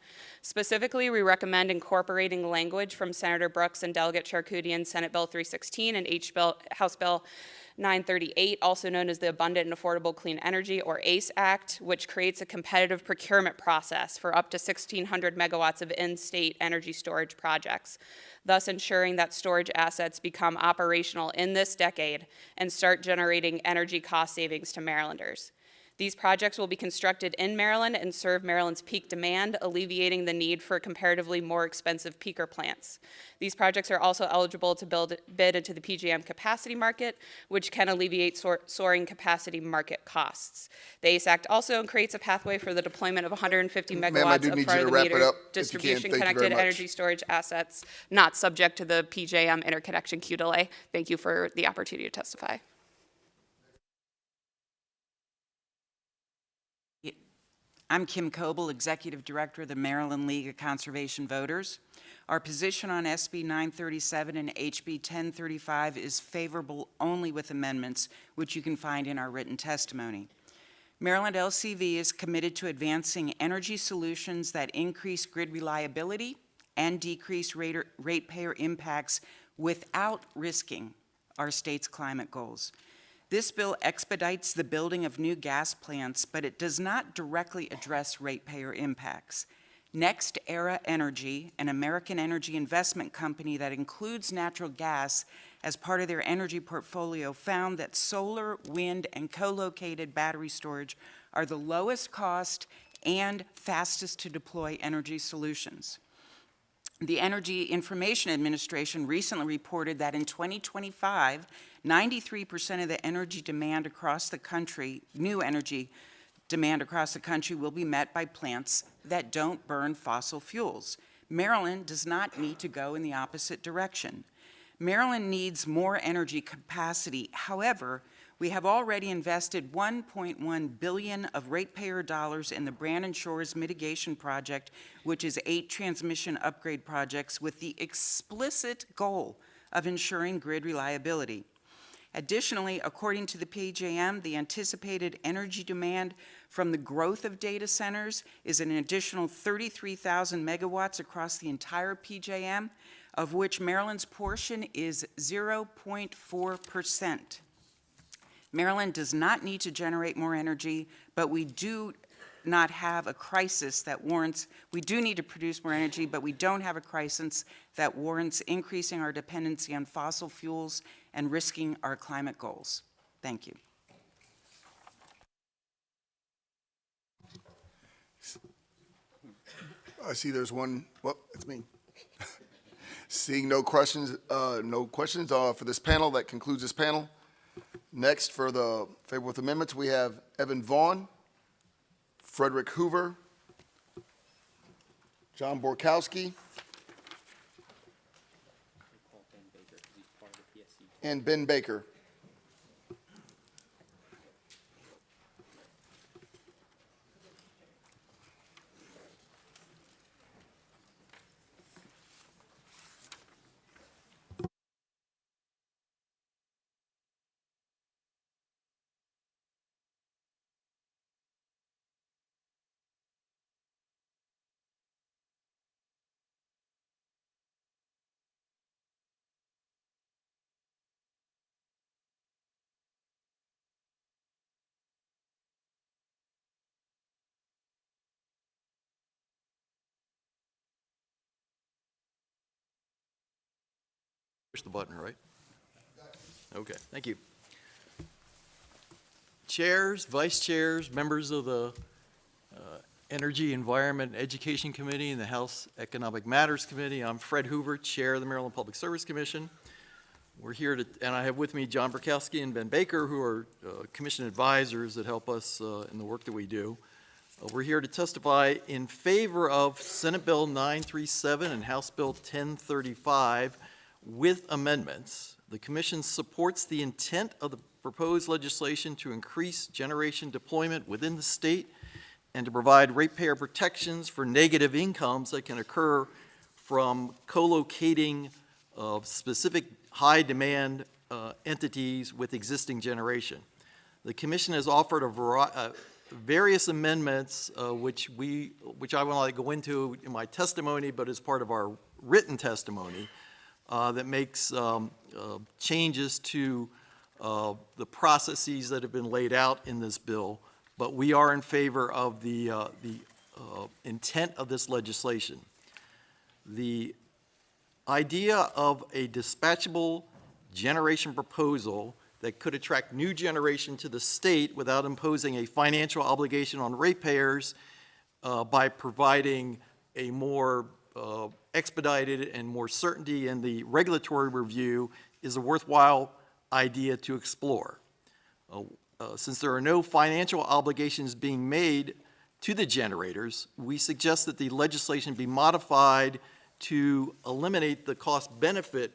S11: Specifically, we recommend incorporating language from Senator Brooks and Delegate Charkoudian Senate Bill 316 and House Bill 938, also known as the Abundant and Affordable Clean Energy, or ACE Act, which creates a competitive procurement process for up to 1,600 megawatts of in-state energy storage projects, thus ensuring that storage assets become operational in this decade and start generating energy cost savings to Marylanders. These projects will be constructed in Maryland and serve Maryland's peak demand, alleviating the need for comparatively more expensive peaker plants. These projects are also eligible to bid into the PJM capacity market, which can alleviate soaring capacity market costs. The ACE Act also creates a pathway for the deployment of 150
S3: Ma'am, I
S11: megawatts
S3: do
S11: of
S3: need you to wrap it
S11: front-of-the-meter
S3: up, if you can.
S11: distribution
S3: Thank you very
S11: connected
S3: much.
S11: energy storage assets not subject to the PJM interconnection queue delay. Thank you for the opportunity to testify.
S12: I'm Kim Coble, Executive Director of the Maryland League of Conservation Voters. Our position on SB 937 and HB 1035 is favorable only with amendments, which you can find in our written testimony. Maryland LCV is committed to advancing energy solutions that increase grid reliability and decrease ratepayer impacts without risking our state's climate goals. This bill expedites the building of new gas plants, but it does not directly address ratepayer impacts. Next Era Energy, an American energy investment company that includes natural gas as part of their energy portfolio, found that solar, wind, and co-located battery storage are the lowest cost and fastest to deploy energy solutions. The Energy Information Administration recently reported that in 2025, 93% of the energy demand across the country, new energy demand across the country, will be met by plants that don't burn fossil fuels. Maryland does not need to go in the opposite direction. Maryland needs more energy capacity. However, we have already invested $1.1 billion of ratepayer dollars in the Brandon Shores Mitigation Project, which is 8 transmission upgrade projects with the explicit goal of ensuring grid reliability. Additionally, according to the PJM, the anticipated energy demand from the growth of data centers is an additional 33,000 megawatts across the entire PJM, of which Maryland's portion is 0.4%. Maryland does not need to generate more energy, but we do not have a crisis that warrants, we do need to produce more energy, but we don't have a crisis that warrants increasing our dependency on fossil fuels and risking our climate goals. Thank you.
S3: I see there's one, well, it's me. Seeing no questions for this panel, that concludes this panel. Next, for the favor with amendments, we have Evan Vaughn, Frederick Hoover, John Borkowski, and Ben Baker.
S13: Push the button, right? Okay, thank you. Chairs, vice chairs, members of the Energy, Environment, and Education Committee and the House Economic Matters Committee. I'm Fred Hoover, Chair of the Maryland Public Service Commission. We're here to, and I have with me John Borkowski and Ben Baker, who are commission advisors that help us in the work that we do. We're here to testify in favor of Senate Bill 937 and House Bill 1035 with amendments. The Commission supports the intent of the proposed legislation to increase generation deployment within the state and to provide ratepayer protections for negative incomes that can occur from co-locating specific high-demand entities with existing generation. The Commission has offered various amendments, which I will not go into in my testimony, but as part of our written testimony, that makes changes to the processes that have been laid out in this bill. But we are in favor of the intent of this legislation. The idea of a dispatchable generation proposal that could attract new generation to the state without imposing a financial obligation on ratepayers by providing a more expedited and more certainty in the regulatory review is a worthwhile idea to explore. Since there are no financial obligations being made to the generators, we suggest that the legislation be modified to eliminate the cost-benefit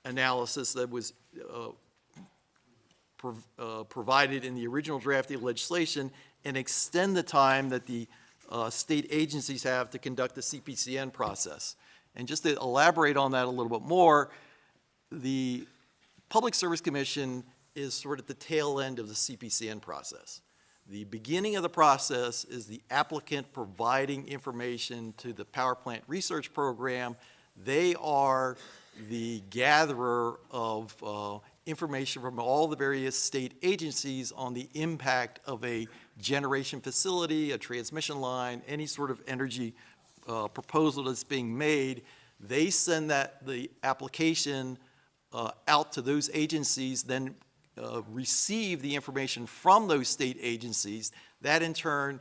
S13: analysis that was provided in the original draft of the legislation and extend the time that the state agencies have to conduct the CPCN process. And just to elaborate on that a little bit more, the Public Service Commission is sort of the tail end of the CPCN process. The beginning of the process is the applicant providing information to the Power Plant Research Program. They are the gatherer of information from all the various state agencies on the impact of a generation facility, a transmission line, any sort of energy proposal that's being made. They send the application out to those agencies, then receive the information from those state agencies. That in turn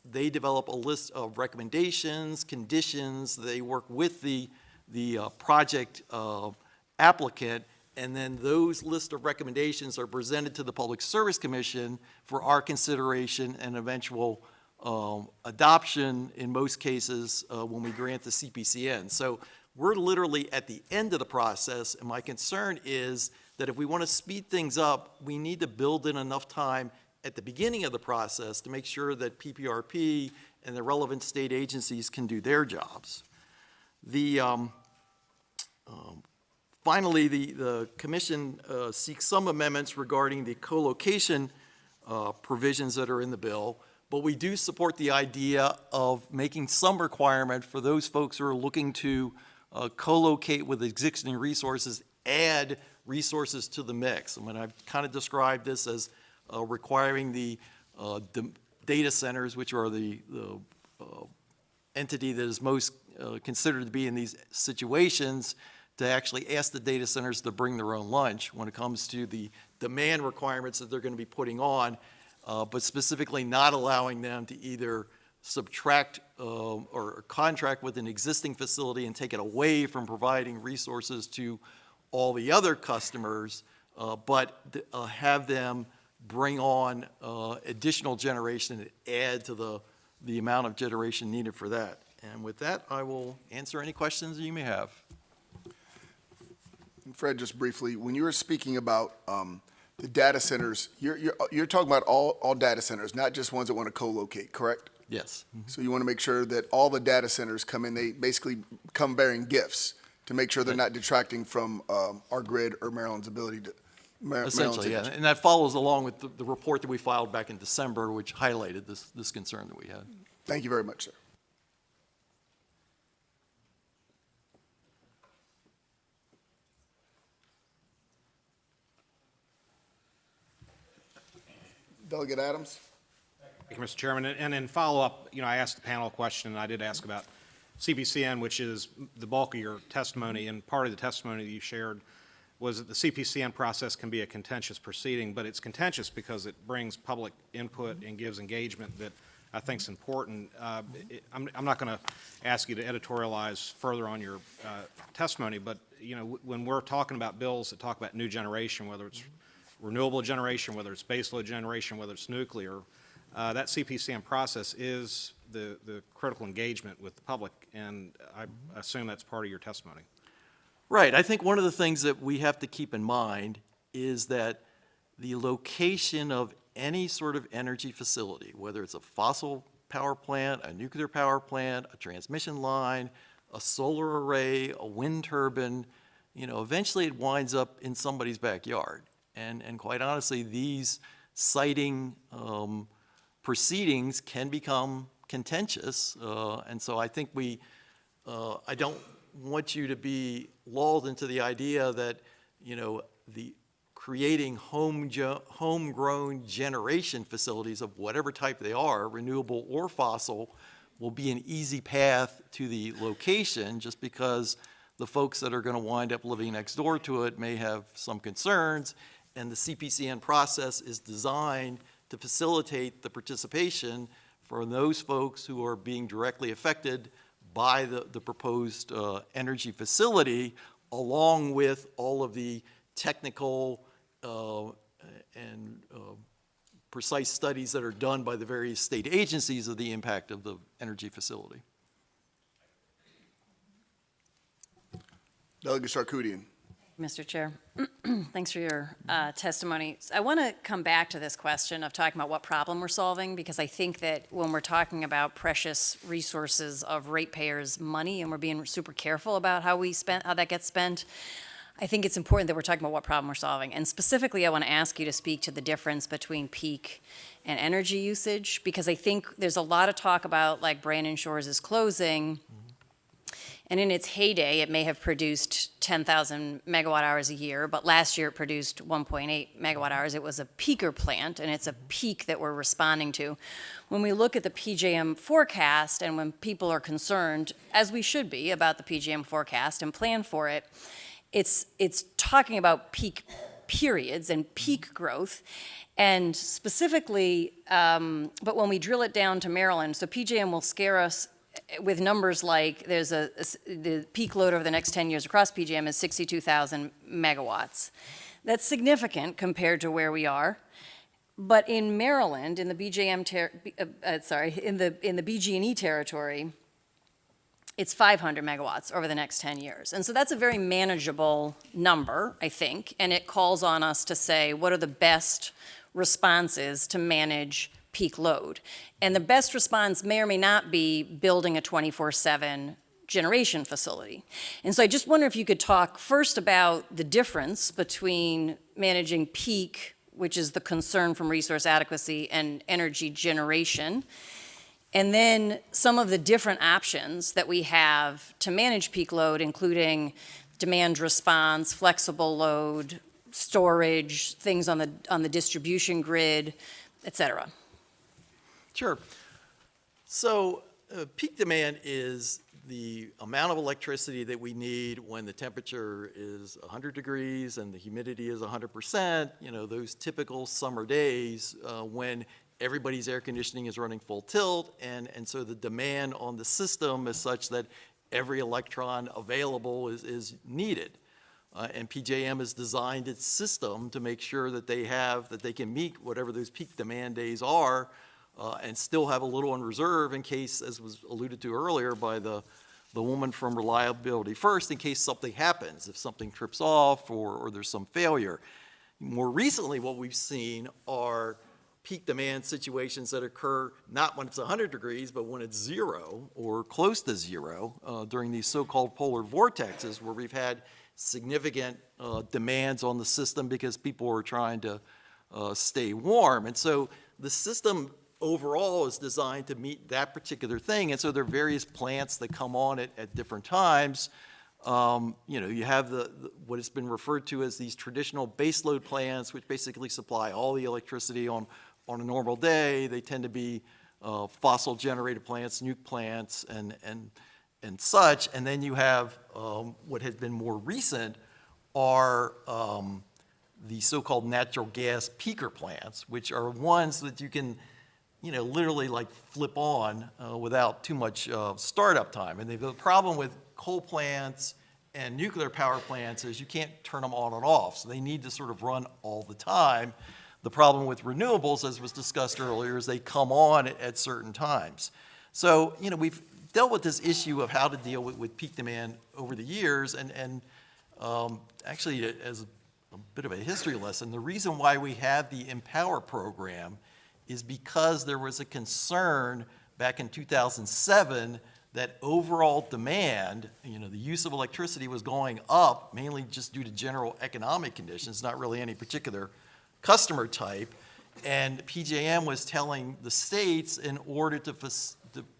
S13: they develop a list of recommendations, conditions. They work with the project applicant, and then those list of recommendations are presented to the Public Service Commission for our consideration and eventual adoption in most cases when we grant the CPCN. So we're literally at the end of the process, and my concern is that if we want to speed things up, we need to build in enough time at the beginning of the process to make sure that PPRP and the relevant state agencies can do their jobs. Finally, the Commission seeks some amendments regarding the co-location provisions that are in the bill, but we do support the idea of making some requirement for those folks who are looking to co-locate with existing resources, add resources to the mix. I mean, I've kind of described this as requiring the data centers, which are the entity that is most considered to be in these situations, to actually ask the data centers to bring their own lunch when it comes to the demand requirements that they're going to be putting on, but specifically not allowing them to either subtract or contract with an existing facility and take it away from providing resources to all the other customers, but have them bring on additional generation and add to the amount of generation needed for that. And with that, I will answer any questions that you may have.
S3: Fred, just briefly, when you were speaking about the data centers, you're talking about all data centers, not just ones that want to co-locate, correct?
S13: Yes.
S3: So you want to make sure that all the data centers come in, they basically come bearing gifts to make sure they're not detracting from our grid or Maryland's ability to.
S13: Essentially, yeah. And that follows along with the report that we filed back in December, which highlighted this concern that we had.
S3: Thank you very much, sir. Delegate Adams.
S9: Thank you, Mr. Chairman. And in follow-up, I asked the panel a question, and I did ask about CPCN, which is the bulk of your testimony, and part of the testimony that you shared was that the CPCN process can be a contentious proceeding, but it's contentious because it brings public input and gives engagement that I think is important. I'm not going to ask you to editorialize further on your testimony, but when we're talking about bills that talk about new generation, whether it's renewable generation, whether it's baseload generation, whether it's nuclear, that CPCN process is the critical engagement with the public, and I assume that's part of your testimony.
S13: Right. I think one of the things that we have to keep in mind is that the location of any sort of energy facility, whether it's a fossil power plant, a nuclear power plant, a transmission line, a solar array, a wind turbine, eventually it winds up in somebody's backyard. And quite honestly, these siting proceedings can become contentious. And so I think I don't want you to be lulled into the idea that, the creating homegrown generation facilities of whatever type they are, renewable or fossil, will be an easy path to the location, just because the folks that are going to wind up living next door to it may have some concerns, and the CPCN process is designed to facilitate the participation for those folks who are being directly affected by the proposed energy facility, along with all of the technical and precise studies that are done by the various state agencies of the impact of the energy facility.
S3: Delegate Sarkoudian.
S8: Mr. Chair, thanks for your testimony. I want to come back to this question of talking about what problem we're solving, because I think that when we're talking about precious resources of ratepayers' money and we're being super careful about how that gets spent, I think it's important that we're talking about what problem we're solving. And specifically, I want to ask you to speak to the difference between peak and energy usage, because I think there's a lot of talk about, like, Brandon Shores is closing, and in its heyday, it may have produced 10,000 megawatt hours a year, but last year it produced 1.8 megawatt hours. It was a peaker plant, and it's a peak that we're responding to. When we look at the PJM forecast, and when people are concerned, as we should be, about the PJM forecast and plan for it, it's talking about peak periods and peak growth, and specifically, but when we drill it down to Maryland, so PJM will scare us with numbers like the peak load over the next 10 years across PJM is 62,000 megawatts. That's significant compared to where we are. But in Maryland, in the in the BG&E territory, it's 500 megawatts over the next 10 years. And so that's a very manageable number, I think, and it calls on us to say, what are the best responses to manage peak load? And the best response may or may not be building a 24/7 generation facility. And so I just wonder if you could talk first about the difference between managing peak, which is the concern from resource adequacy, and energy generation, and then some of the different options that we have to manage peak load, including demand response, flexible load, storage, things on the distribution grid, et cetera.
S13: Sure. So peak demand is the amount of electricity that we need when the temperature is 100 degrees and the humidity is 100%, those typical summer days when everybody's air conditioning is running full tilt, and so the demand on the system is such that every electron available is needed. And PJM has designed its system to make sure that they can meet whatever those peak demand days are, and still have a little in reserve in case, as was alluded to earlier by the woman from Reliability First, in case something happens, if something trips off or there's some failure. More recently, what we've seen are peak demand situations that occur not when it's 100 degrees, but when it's 0 or close to 0 during these so-called polar vortexes, where we've had significant demands on the system because people are trying to stay warm. And so the system overall is designed to meet that particular thing. And so there are various plants that come on it at different times. You have what has been referred to as these traditional baseload plants, which basically supply all the electricity on a normal day. They tend to be fossil generated plants, nuke plants, and such. And then you have what has been more recent are the so-called natural gas peaker plants, which are ones that you can literally like flip on without too much startup time. And the problem with coal plants and nuclear power plants is you can't turn them on and off. So they need to sort of run all the time. The problem with renewables, as was discussed earlier, is they come on at certain times. So, we've dealt with this issue of how to deal with peak demand over the years. And actually, as a bit of a history lesson, the reason why we have the Empower program is because there was a concern back in 2007 that overall demand, the use of electricity was going up, mainly just due to general economic conditions, not really any particular customer type. And PJM was telling the states, in order to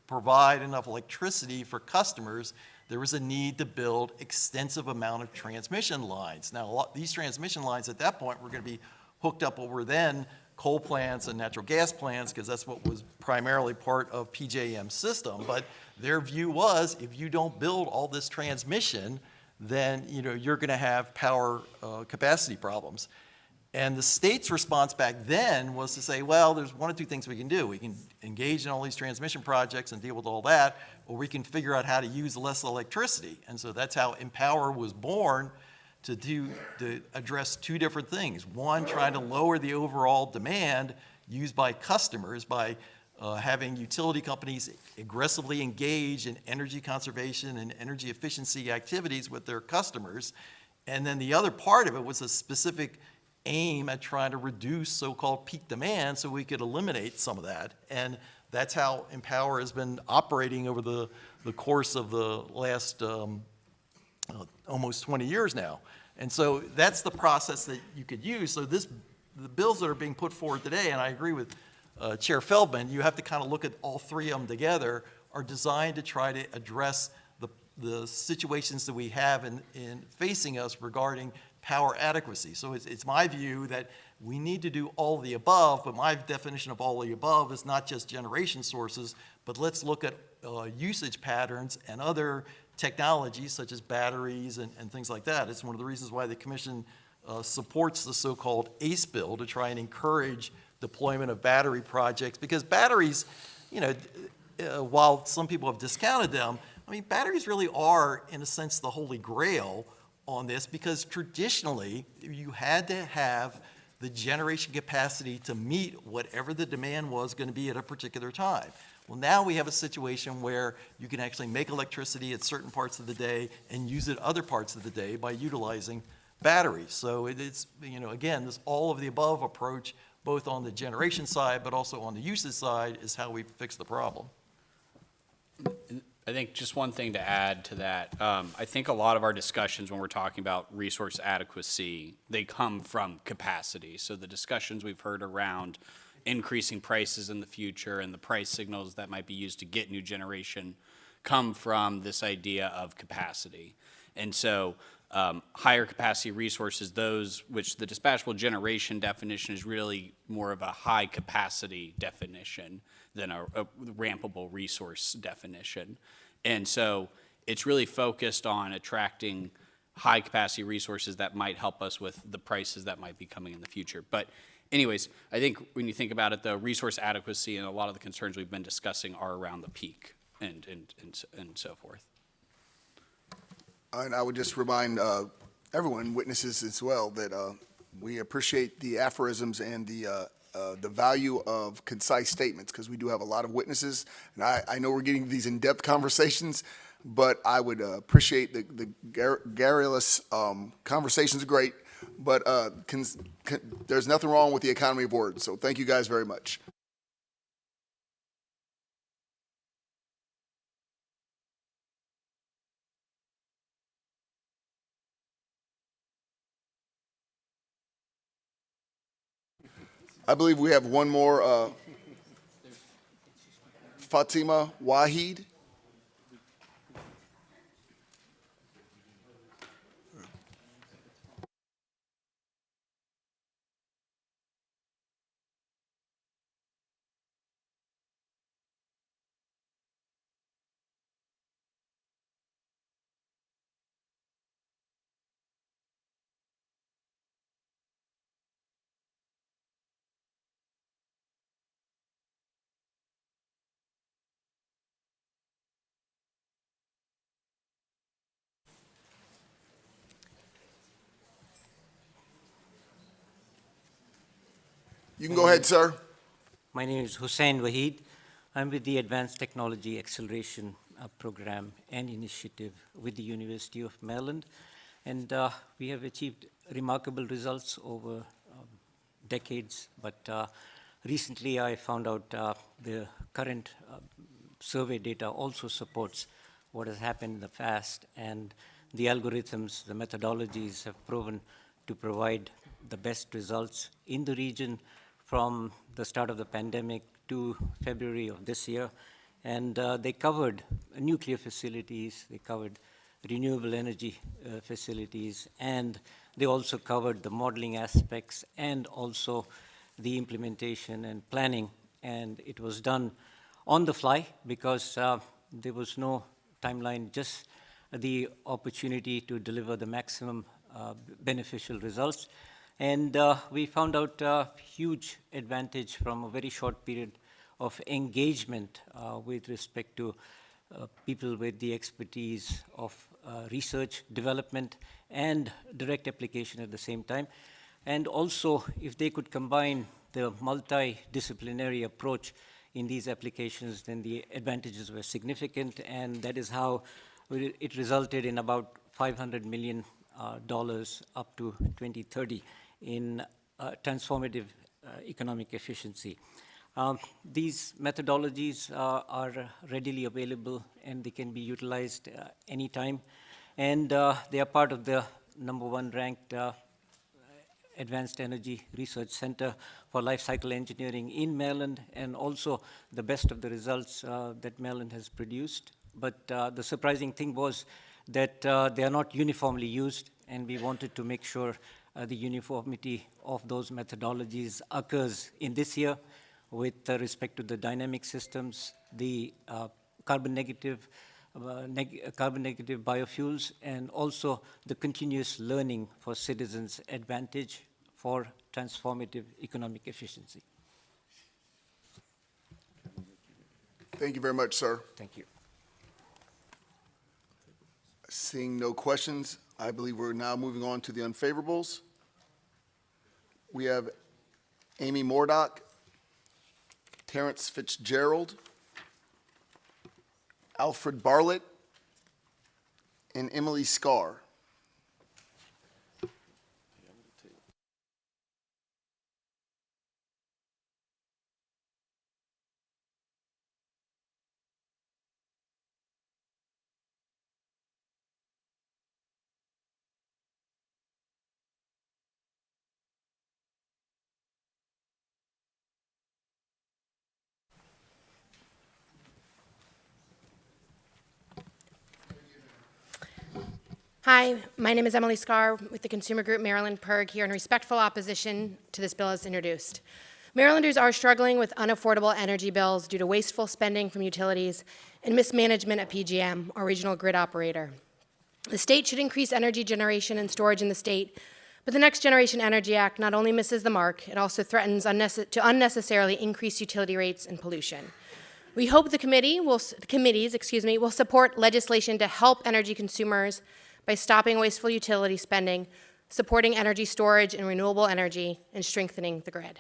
S13: provide enough electricity for customers, there was a need to build extensive amount of transmission lines. Now, these transmission lines at that point were going to be hooked up over then coal plants and natural gas plants, because that's what was primarily part of PJM's system. But their view was, if you don't build all this transmission, then you're going to have power capacity problems. And the state's response back then was to say, well, there's one or two things we can do. We can engage in all these transmission projects and deal with all that, or we can figure out how to use less electricity. And so that's how Empower was born, to address two different things. One, trying to lower the overall demand used by customers by having utility companies aggressively engage in energy conservation and energy efficiency activities with their customers. And then the other part of it was a specific aim at trying to reduce so-called peak demand so we could eliminate some of that. And that's how Empower has been operating over the course of the last almost 20 years now. And so that's the process that you could use. So the bills that are being put forward today, and I agree with Chair Feldman, you have to kind of look at all three of them together, are designed to try to address the situations that we have in facing us regarding power adequacy. So it's my view that we need to do all of the above, but my definition of all of the above is not just generation sources, but let's look at usage patterns and other technologies such as batteries and things like that. It's one of the reasons why the Commission supports the so-called ACE bill to try and encourage deployment of battery projects, because batteries, while some people have discounted them, I mean, batteries really are, in a sense, the holy grail on this, because traditionally you had to have the generation capacity to meet whatever the demand was going to be at a particular time. Well, now we have a situation where you can actually make electricity at certain parts of the day and use it other parts of the day by utilizing batteries. So it's, again, this all of the above approach, both on the generation side but also on the usage side, is how we fix the problem.
S14: I think just one thing to add to that, I think a lot of our discussions when we're talking about resource adequacy, they come from capacity. So the discussions we've heard around increasing prices in the future and the price signals that might be used to get new generation come from this idea of capacity. And so higher capacity resources, those which the dispatchable generation definition is really more of a high capacity definition than a rampable resource definition. And so it's really focused on attracting high capacity resources that might help us with the prices that might be coming in the future. But anyways, I think when you think about it, the resource adequacy and a lot of the concerns we've been discussing are around the peak and so forth.
S3: And I would just remind everyone, witnesses as well, that we appreciate the aphorisms and the value of concise statements, because we do have a lot of witnesses. And I know we're getting these in-depth conversations, but I would appreciate the garrulous conversations are great, but there's nothing wrong with the economy of words. So thank you guys very much. I believe we have one more, Fatima Wahid. You can go ahead, sir.
S15: My name is Hussein Wahid. I'm with the Advanced Technology Acceleration Program and Initiative with the University of Maryland. And we have achieved remarkable results over decades. But recently I found out the current survey data also supports what has happened in the past. And the algorithms, the methodologies have proven to provide the best results in the region from the start of the pandemic to February of this year. And they covered nuclear facilities, they covered renewable energy facilities, and they also covered the modeling aspects and also the implementation and planning. And it was done on the fly because there was no timeline, just the opportunity to deliver the maximum beneficial results. And we found out a huge advantage from a very short period of engagement with respect to people with the expertise of research, development, and direct application at the same time. And also, if they could combine the multidisciplinary approach in these applications, then the advantages were significant, and that is how it resulted in about $500 million up to 2030 in transformative economic efficiency. These methodologies are readily available and they can be utilized anytime, and they are part of the #1 ranked Advanced Energy Research Center for Life Cycle Engineering in Maryland, and also the best of the results that Maryland has produced. But the surprising thing was that they are not uniformly used, and we wanted to make sure the uniformity of those methodologies occurs in this year with respect to the dynamic systems, the carbon negative biofuels, and also the continuous learning for citizens' advantage for transformative economic efficiency.
S3: Thank you very much, sir.
S15: Thank you.
S3: Seeing no questions, I believe we're now moving on to the unfavorables. We have Amy Mordock, Terrence Fitzgerald, Alfred Bartlett, and Emily Scarr.
S16: Hi, my name is Emily Scarr with the Consumer Group Maryland PIRG, here in respectful opposition to this bill as introduced. Marylanders are struggling with unaffordable energy bills due to wasteful spending from utilities and mismanagement at PJM, our regional grid operator. The state should increase energy generation and storage in the state, but the Next Generation Energy Act not only misses the mark, it also threatens to unnecessarily increase utility rates and pollution. We hope the committees will support legislation to help energy consumers by stopping wasteful utility spending, supporting energy storage and renewable energy, and strengthening the grid.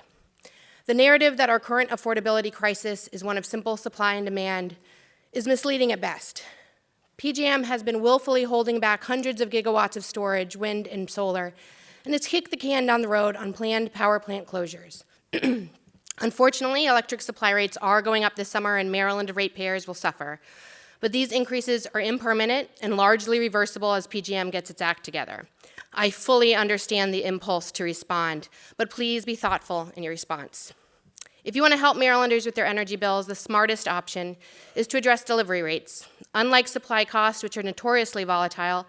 S16: The narrative that our current affordability crisis is one of simple supply and demand is misleading at best. PJM has been willfully holding back hundreds of gigawatts of storage, wind and solar, and has kicked the can down the road on planned power plant closures. Unfortunately, electric supply rates are going up this summer, and Maryland ratepayers will suffer. But these increases are impermanent and largely reversible as PJM gets its act together. I fully understand the impulse to respond, but please be thoughtful in your response. If you want to help Marylanders with their energy bills, the smartest option is to address delivery rates. Unlike supply costs, which are notoriously volatile,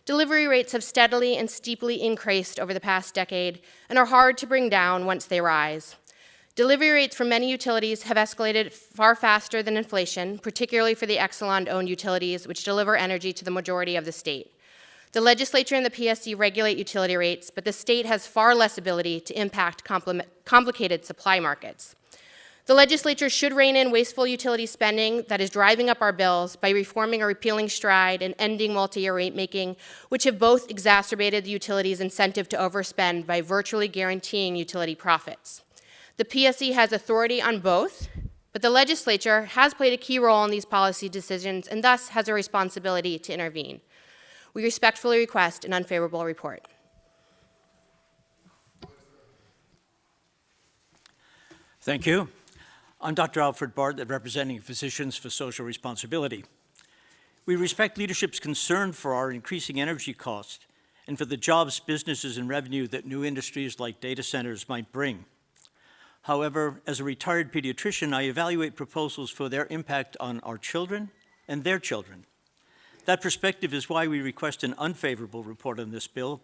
S16: delivery rates have steadily and steeply increased over the past decade and are hard to bring down once they rise. Delivery rates for many utilities have escalated far faster than inflation, particularly for the Exelon-owned utilities, which deliver energy to the majority of the state. The legislature and the PSC regulate utility rates, but the state has far less ability to impact complicated supply markets. The legislature should rein in wasteful utility spending that is driving up our bills by reforming or repealing STRIDE and ending multi-year rate making, which have both exacerbated the utilities' incentive to overspend by virtually guaranteeing utility profits. The PSC has authority on both, but the legislature has played a key role in these policy decisions and thus has a responsibility to intervene. We respectfully request an unfavorable report.
S17: Thank you. I'm Dr. Alfred Bartlett, representing Physicians for Social Responsibility. We respect leadership's concern for our increasing energy costs and for the jobs, businesses, and revenue that new industries like data centers might bring. However, as a retired pediatrician, I evaluate proposals for their impact on our children and their children. That perspective is why we request an unfavorable report on this bill,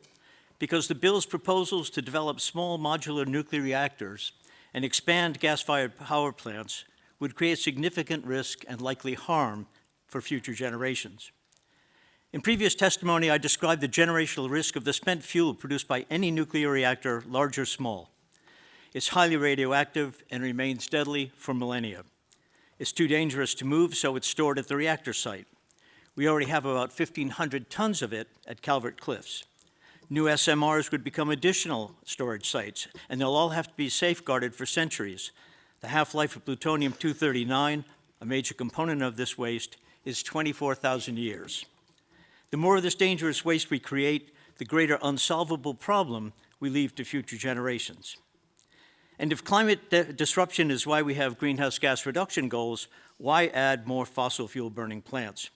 S17: because the bill's proposals to develop small modular nuclear reactors and expand gas-fired power plants would create significant risk and likely harm for future generations. In previous testimony, I described the generational risk of the spent fuel produced by any nuclear reactor, large or small. It's highly radioactive and remains deadly for millennia. It's too dangerous to move, so it's stored at the reactor site. We already have about 1,500 tons of it at Calvert Cliffs. New SMRs would become additional storage sites, and they'll all have to be safeguarded for centuries. The half-life of plutonium-239, a major component of this waste, is 24,000 years. The more of this dangerous waste we create, the greater unsolvable problem we leave to future generations. And if climate disruption is why we have greenhouse gas reduction goals, why add more fossil fuel burning plants?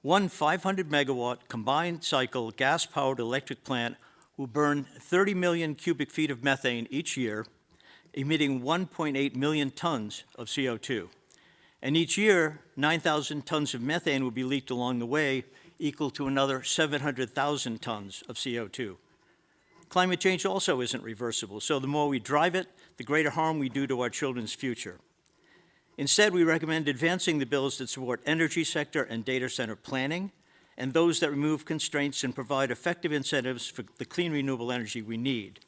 S17: One 500 megawatt combined cycle gas-powered electric plant will burn 30 million cubic feet of methane each year, emitting 1.8 million tons of CO2. And each year, 9,000 tons of methane will be leaked along the way, equal to another 700,000 tons of CO2. Climate change also isn't reversible, so the more we drive it, the greater harm we do to our children's future. Instead, we recommend advancing the bills that support energy sector and data center planning, and those that remove constraints and provide effective incentives for the clean renewable energy we need.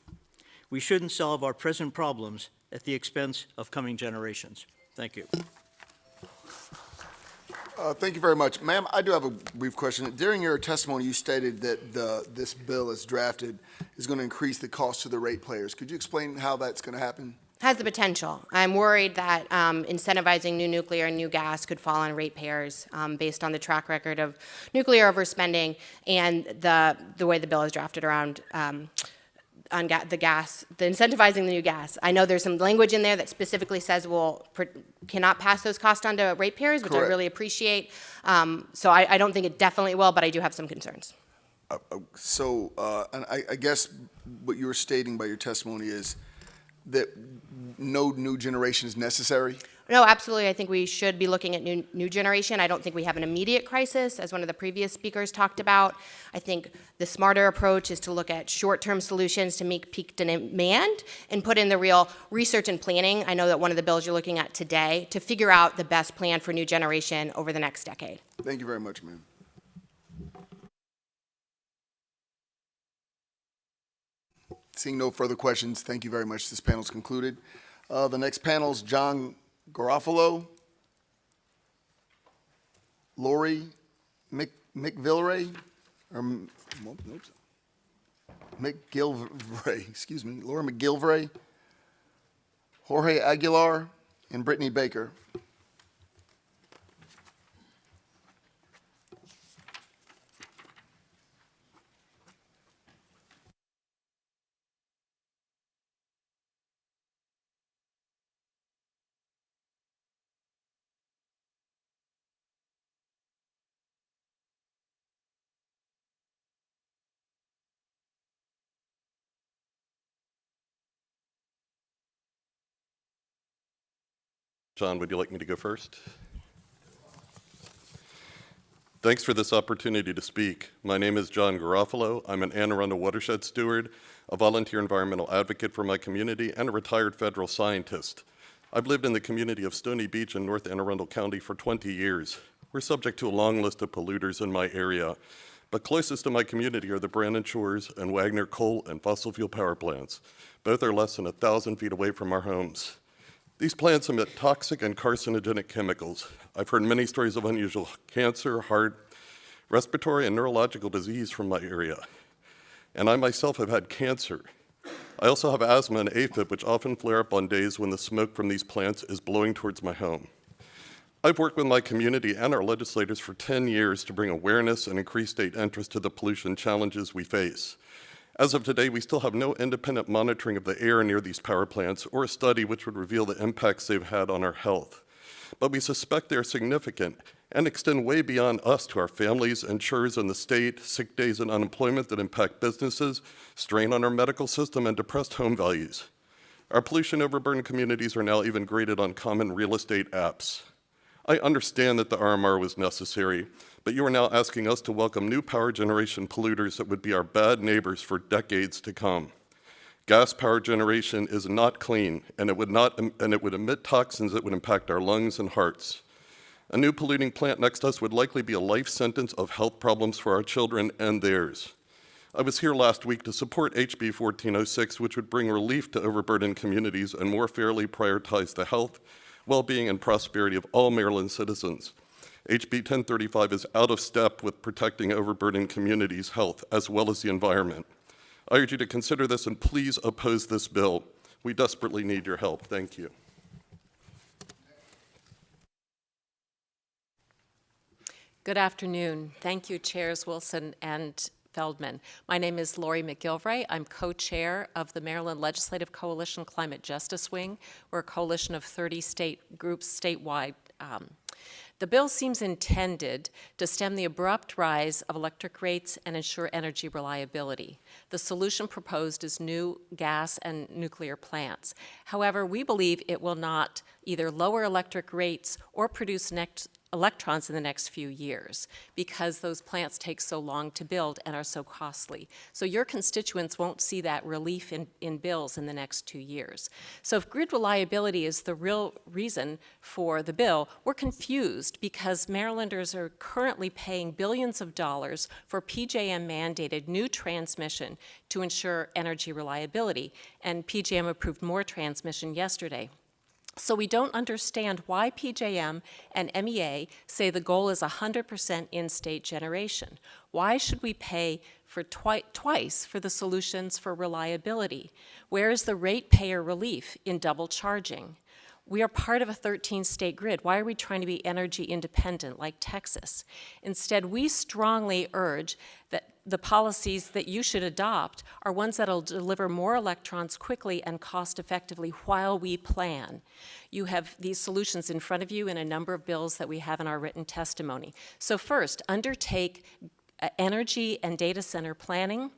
S17: We shouldn't solve our present problems at the expense of coming generations. Thank you.
S3: Thank you very much. Ma'am, I do have a brief question. During your testimony, you stated that this bill as drafted is going to increase the cost to the ratepayers. Could you explain how that's going to happen?
S16: Has the potential. I'm worried that incentivizing new nuclear and new gas could fall on ratepayers based on the track record of nuclear overspending and the way the bill is drafted around the gas, the incentivizing the new gas. I know there's some language in there that specifically says cannot pass those costs on to ratepayers, which
S3: Correct.
S16: I really appreciate. So I don't think it definitely will, but I do have some concerns.
S3: And I guess what you were stating by your testimony is that no new generation is necessary?
S16: No, absolutely. I think we should be looking at new generation. I don't think we have an immediate crisis, as one of the previous speakers talked about. I think the smarter approach is to look at short-term solutions to meet peak demand and put in the real research and planning. I know that one of the bills you're looking at today to figure out the best plan for new generation over the next decade.
S3: Thank you very much, ma'am. Seeing no further questions, thank you very much. This panel's concluded. The next panel is John Garofalo, Lori McGilvray, Laura McGilvray, Jorge Aguilar, and Brittany Baker.
S18: John, would you like me to go first? Thanks for this opportunity to speak. My name is John Garofalo. I'm an Anne Arundel watershed steward, a volunteer environmental advocate for my community, and a retired federal scientist. I've lived in the community of Stony Beach in North Anne Arundel County for 20 years. We're subject to a long list of polluters in my area, but closest to my community are the Brandon Shores and Wagner coal and fossil fuel power plants. Both are less than 1,000 feet away from our homes. These plants emit toxic and carcinogenic chemicals. I've heard many stories of unusual cancer, heart, respiratory, and neurological disease from my area. And I myself have had cancer. I also have asthma and AFib, which often flare up on days when the smoke from these plants is blowing towards my home. I've worked with my community and our legislators for 10 years to bring awareness and increase state interest to the pollution challenges we face. As of today, we still have no independent monitoring of the air near these power plants or a study which would reveal the impacts they've had on our health. But we suspect they are significant and extend way beyond us to our families, insurers in the state, sick days and unemployment that impact businesses, strain on our medical system, and depressed home values. Our pollution overburdened communities are now even graded on common real estate apps. I understand that the RMR was necessary, but you are now asking us to welcome new power generation polluters that would be our bad neighbors for decades to come. Gas power generation is not clean, and it would emit toxins that would impact our lungs and hearts. A new polluting plant next to us would likely be a life sentence of health problems for our children and theirs. I was here last week to support HB 1406, which would bring relief to overburdened communities and more fairly prioritize the health, well-being, and prosperity of all Maryland citizens. HB 1035 is out of step with protecting overburdened communities' health as well as the environment. I urge you to consider this and please oppose this bill. We desperately need your help. Thank you.
S19: Good afternoon. Thank you, Chairs Wilson and Feldman. My name is Lori McGilvray. I'm co-chair of the Maryland Legislative Coalition Climate Justice Wing. We're a coalition of 30 state groups statewide. The bill seems intended to stem the abrupt rise of electric rates and ensure energy reliability. The solution proposed is new gas and nuclear plants. However, we believe it will not either lower electric rates or produce electrons in the next few years because those plants take so long to build and are so costly. So your constituents won't see that relief in bills in the next 2 years. So if grid reliability is the real reason for the bill, we're confused because Marylanders are currently paying billions of dollars for PJM mandated new transmission to ensure energy reliability. And PJM approved more transmission yesterday. So we don't understand why PJM and MEA say the goal is 100% in-state generation. Why should we pay for twice for the solutions for reliability? Where is the ratepayer relief in double charging? We are part of a 13-state grid. Why are we trying to be energy independent like Texas? Instead, we strongly urge that the policies that you should adopt are ones that will deliver more electrons quickly and cost effectively while we plan. You have these solutions in front of you in a number of bills that we have in our written testimony. So first, undertake energy and data center planning,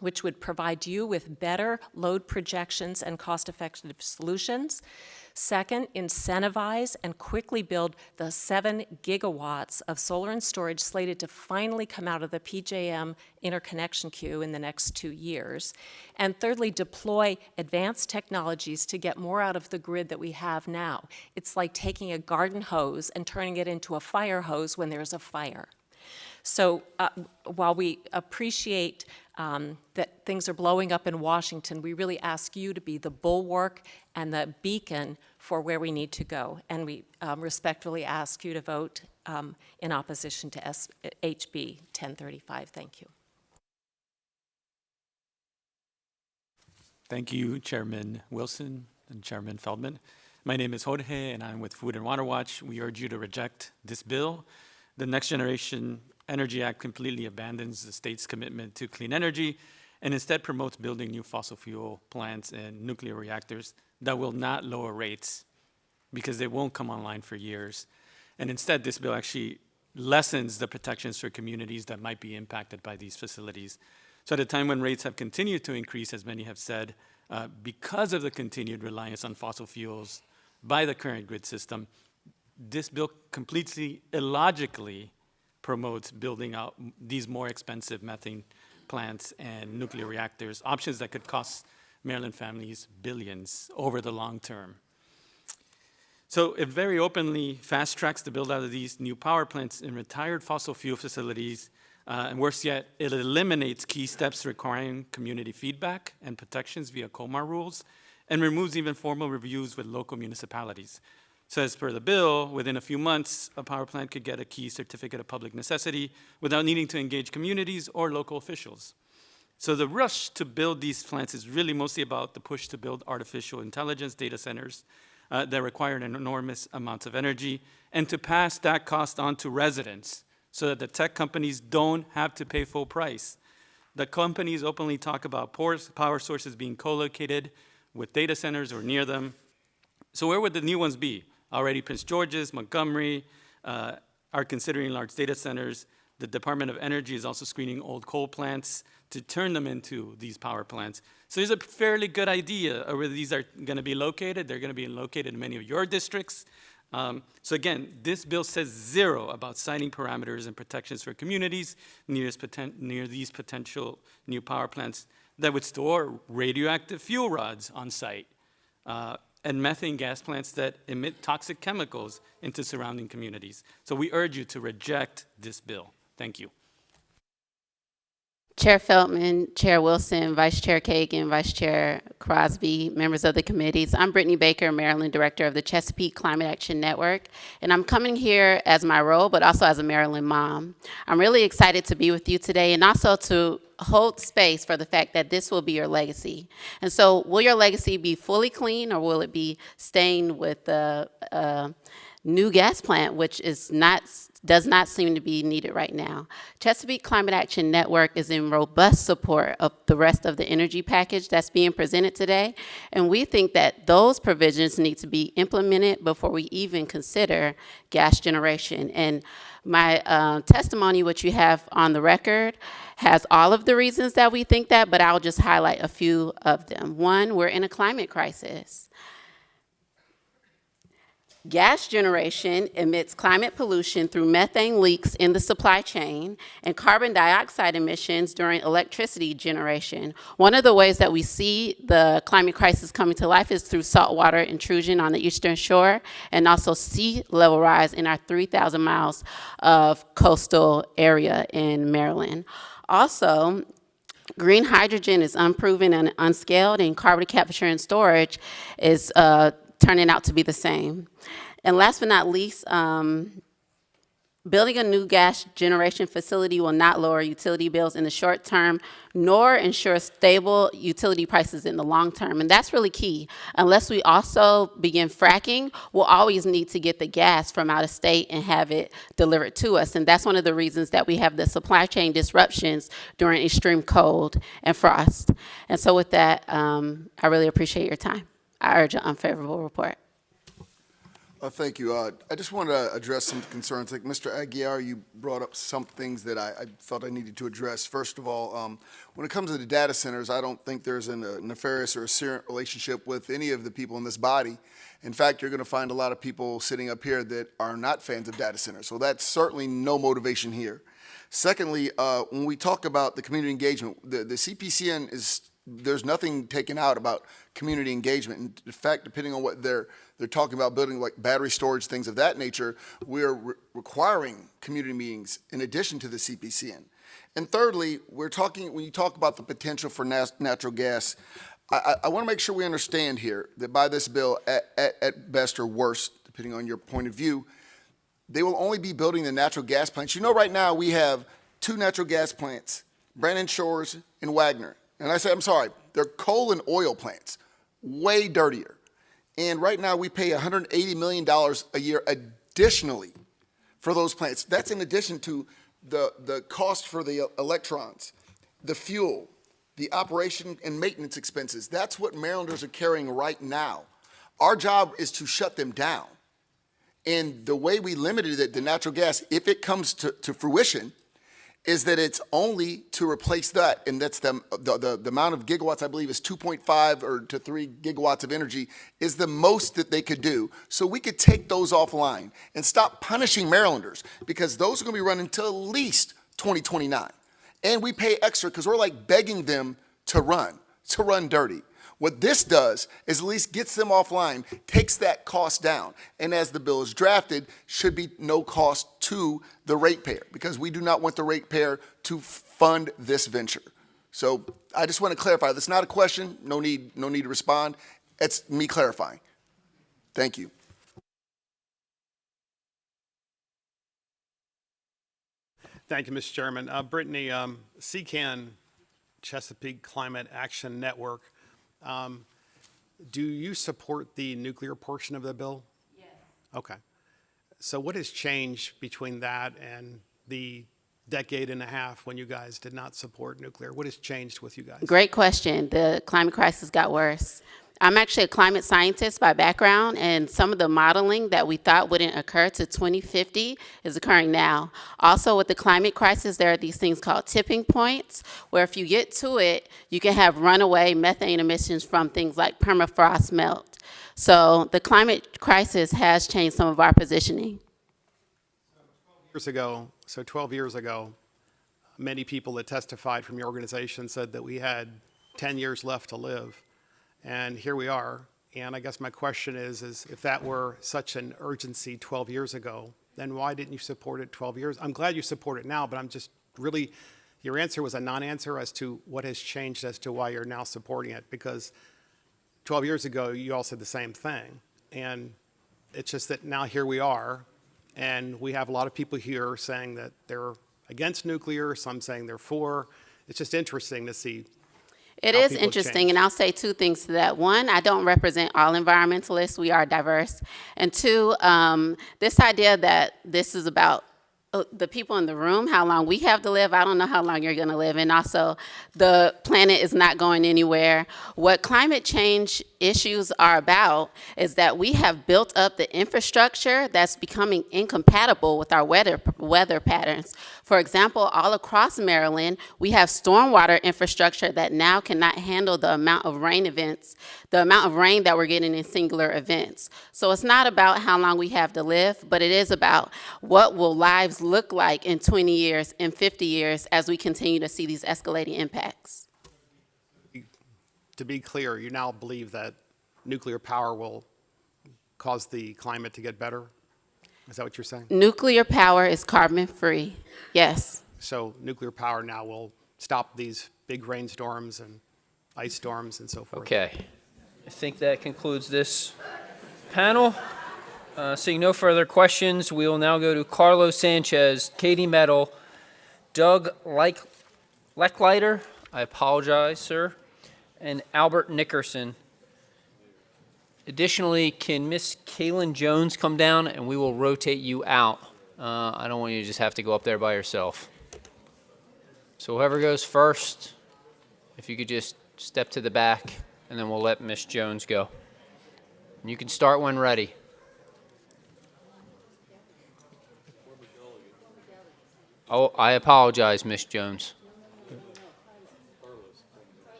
S19: which would provide you with better load projections and cost-effective solutions. Second, incentivize and quickly build the 7 gigawatts of solar and storage slated to finally come out of the PJM interconnection queue in the next 2 years. And thirdly, deploy advanced technologies to get more out of the grid that we have now. It's like taking a garden hose and turning it into a fire hose when there's a fire. So while we appreciate that things are blowing up in Washington, we really ask you to be the bulwark and the beacon for where we need to go. And we respectfully ask you to vote in opposition to HB 1035. Thank you.
S20: Thank you, Chairman Wilson and Chairman Feldman. My name is Jorge, and I'm with Food and Water Watch. We urge you to reject this bill. The Next Generation Energy Act completely abandons the state's commitment to clean energy and instead promotes building new fossil fuel plants and nuclear reactors that will not lower rates because they won't come online for years. And instead, this bill actually lessens the protections for communities that might be impacted by these facilities. So at a time when rates have continued to increase, as many have said, because of the continued reliance on fossil fuels by the current grid system, this bill completely illogically promotes building out these more expensive methane plants and nuclear reactors, options that could cost Maryland families billions over the long term. So it very openly fast tracks the build out of these new power plants in retired fossil fuel facilities, and worse yet, it eliminates key steps requiring community feedback and protections via COMAR rules, and removes even formal reviews with local municipalities. So as per the bill, within a few months, a power plant could get a key certificate of public necessity without needing to engage communities or local officials. So the rush to build these plants is really mostly about the push to build artificial intelligence data centers that require an enormous amounts of energy, and to pass that cost on to residents so that the tech companies don't have to pay full price. The companies openly talk about power sources being co-located with data centers or near them. So where would the new ones be? Already Prince George's, Montgomery are considering large data centers. The Department of Energy is also screening old coal plants to turn them into these power plants. So there's a fairly good idea of where these are going to be located. They're going to be located in many of your districts. So again, this bill says zero about citing parameters and protections for communities near these potential new power plants that would store radioactive fuel rods on site. and methane gas plants that emit toxic chemicals into surrounding communities. So we urge you to reject this bill. Thank you.
S21: Chair Feldman, Chair Wilson, Vice Chair Kagan, Vice Chair Crosby, members of the committees. I'm Brittany Baker, Maryland Director of the Chesapeake Climate Action Network, and I'm coming here as my role, but also as a Maryland mom. I'm really excited to be with you today and also to hold space for the fact that this will be your legacy. And so will your legacy be fully clean, or will it be stained with the new gas plant, which does not seem to be needed right now? Chesapeake Climate Action Network is in robust support of the rest of the energy package that's being presented today, and we think that those provisions need to be implemented before we even consider gas generation. And my testimony, which you have on the record, has all of the reasons that we think that, but I'll just highlight a few of them. One, we're in a climate crisis. Gas generation emits climate pollution through methane leaks in the supply chain and carbon dioxide emissions during electricity generation. One of the ways that we see the climate crisis coming to life is through saltwater intrusion on the Eastern Shore and also sea level rise in our 3,000 miles of coastal area in Maryland. Also, green hydrogen is unproven and unscaled, and carbon capture and storage is turning out to be the same. And last but not least, building a new gas generation facility will not lower utility bills in the short term, nor ensure stable utility prices in the long term. And that's really key. Unless we also begin fracking, we'll always need to get the gas from out of state and have it delivered to us. And that's one of the reasons that we have the supply chain disruptions during extreme cold and frost. And so with that, I really appreciate your time. I urge an unfavorable report.
S3: Thank you. I just want to address some concerns. Like Mr. Aguiar, you brought up some things that I thought I needed to address. First of all, when it comes to the data centers, I don't think there's a nefarious or a serious relationship with any of the people in this body. In fact, you're going to find a lot of people sitting up here that are not fans of data centers. So that's certainly no motivation here. Secondly, when we talk about the community engagement, the CPCN there's nothing taken out about community engagement. In fact, depending on what they're talking about, building like battery storage, things of that nature, we're requiring community meetings in addition to the CPCN. And thirdly, when you talk about the potential for natural gas, I want to make sure we understand here that by this bill, at best or worst, depending on your point of view, they will only be building the natural gas plants. You know, right now we have 2 natural gas plants, Brandon Shores and Wagner. And I say, I'm sorry, they're coal and oil plants, way dirtier. And right now we pay $180 million a year additionally for those plants. That's in addition to the cost for the electrons, the fuel, the operation and maintenance expenses. That's what Marylanders are carrying right now. Our job is to shut them down. And the way we limited it, the natural gas, if it comes to fruition, is that it's only to replace that, and that's the amount of gigawatts, I believe, is 2.5 or to 3 gigawatts of energy is the most that they could do. So we could take those offline and stop punishing Marylanders, because those are going to be running until at least 2029. And we pay extra because we're like begging them to run dirty. What this does is at least gets them offline, takes that cost down, and as the bill is drafted, should be no cost to the ratepayer, because we do not want the ratepayer to fund this venture. So I just want to clarify, that's not a question, no need to respond. It's me clarifying. Thank you.
S22: Thank you, Mr. Chairman. Brittany, CCAN, Chesapeake Climate Action Network, do you support the nuclear portion of the bill? Yes. Okay. So what has changed between that and the decade and a half when you guys did not support nuclear? What has changed with you guys?
S21: Great question. The climate crisis got worse. I'm actually a climate scientist by background, and some of the modeling that we thought wouldn't occur to 2050 is occurring now. Also, with the climate crisis, there are these things called tipping points, where if you get to it, you can have runaway methane emissions from things like permafrost melt. So the climate crisis has changed some of our positioning.
S22: 12 years ago, many people that testified from your organization said that we had 10 years left to live. And here we are, And I guess my question is if that were such an urgency 12 years ago, then why didn't you support it 12 years? I'm glad you support it now, but I'm just really, your answer was a non-answer as to what has changed as to why you're now supporting it, because 12 years ago, you all said the same thing. And it's just that now here we are, and we have a lot of people here saying that they're against nuclear, some saying they're for. It's just interesting to see.
S21: It
S22: how
S21: is
S22: people have
S21: interesting,
S22: changed.
S21: and I'll say two things to that. One, I don't represent all environmentalists. We are diverse. And two, this idea that this is about the people in the room, how long we have to live, I don't know how long you're going to live. And also, the planet is not going anywhere. What climate change issues are about is that we have built up the infrastructure that's becoming incompatible with our weather patterns. For example, all across Maryland, we have stormwater infrastructure that now cannot handle the amount of rain events, the amount of rain that we're getting in singular events. So it's not about how long we have to live, but it is about what will lives look like in 20 years, in 50 years, as we continue to see these escalating impacts.
S22: To be clear, you now believe that nuclear power will cause the climate to get better? Is that what you're saying?
S21: Nuclear power is carbon-free, yes.
S22: So nuclear power now will stop these big rainstorms and ice storms and so forth?
S1: Okay. I think that concludes this panel. Seeing no further questions, we will now go to Carlos Sanchez, Katie Mettle, Doug Lechleiter, I apologize, sir, and Albert Nickerson. Additionally, can Miss Kaylin Jones come down and we will rotate you out? I don't want you to just have to go up there by yourself. So whoever goes first, if you could just step to the back, and then we'll let Miss Jones go. And you can start when ready. Oh, I apologize, Miss Jones.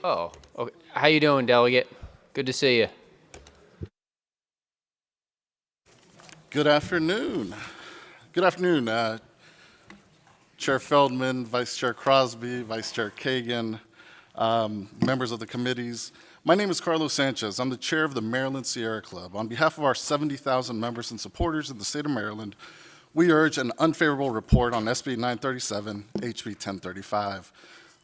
S1: Oh, okay. How you doing, delegate? Good to see you.
S6: Good afternoon. Good afternoon, Chair Feldman, Vice Chair Crosby, Vice Chair Kagan, members of the committees. My name is Carlos Sanchez. I'm the chair of the Maryland Sierra Club. On behalf of our 70,000 members and supporters in the state of Maryland, we urge an unfavorable report on SB 937, HB 1035.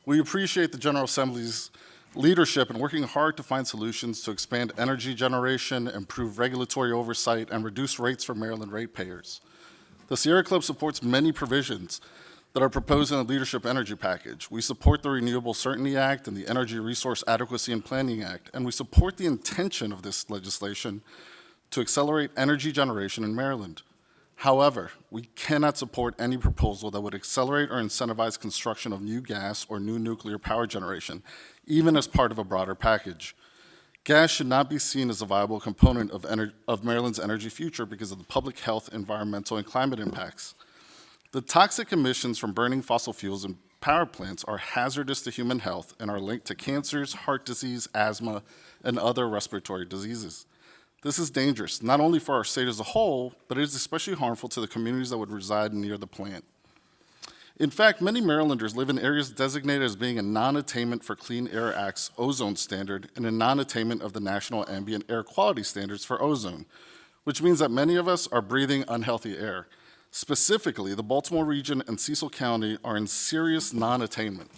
S6: We appreciate the General Assembly's leadership in working hard to find solutions to expand energy generation, improve regulatory oversight, and reduce rates for Maryland ratepayers. The Sierra Club supports many provisions that are proposed in the Leadership Energy Package. We support the Renewable Certainty Act and the Energy Resource Adequacy and Planning Act, and we support the intention of this legislation to accelerate energy generation in Maryland. However, we cannot support any proposal that would accelerate or incentivize construction of new gas or new nuclear power generation, even as part of a broader package. Gas should not be seen as a viable component of Maryland's energy future because of the public health, environmental, and climate impacts. The toxic emissions from burning fossil fuels in power plants are hazardous to human health and are linked to cancers, heart disease, asthma, and other respiratory diseases. This is dangerous, not only for our state as a whole, but it is especially harmful to the communities that would reside near the plant. In fact, many Marylanders live in areas designated as being a non-attainment for Clean Air Act's ozone standard and a non-attainment of the National Ambient Air Quality Standards for ozone, which means that many of us are breathing unhealthy air. Specifically, the Baltimore region and Cecil County are in serious non-attainment.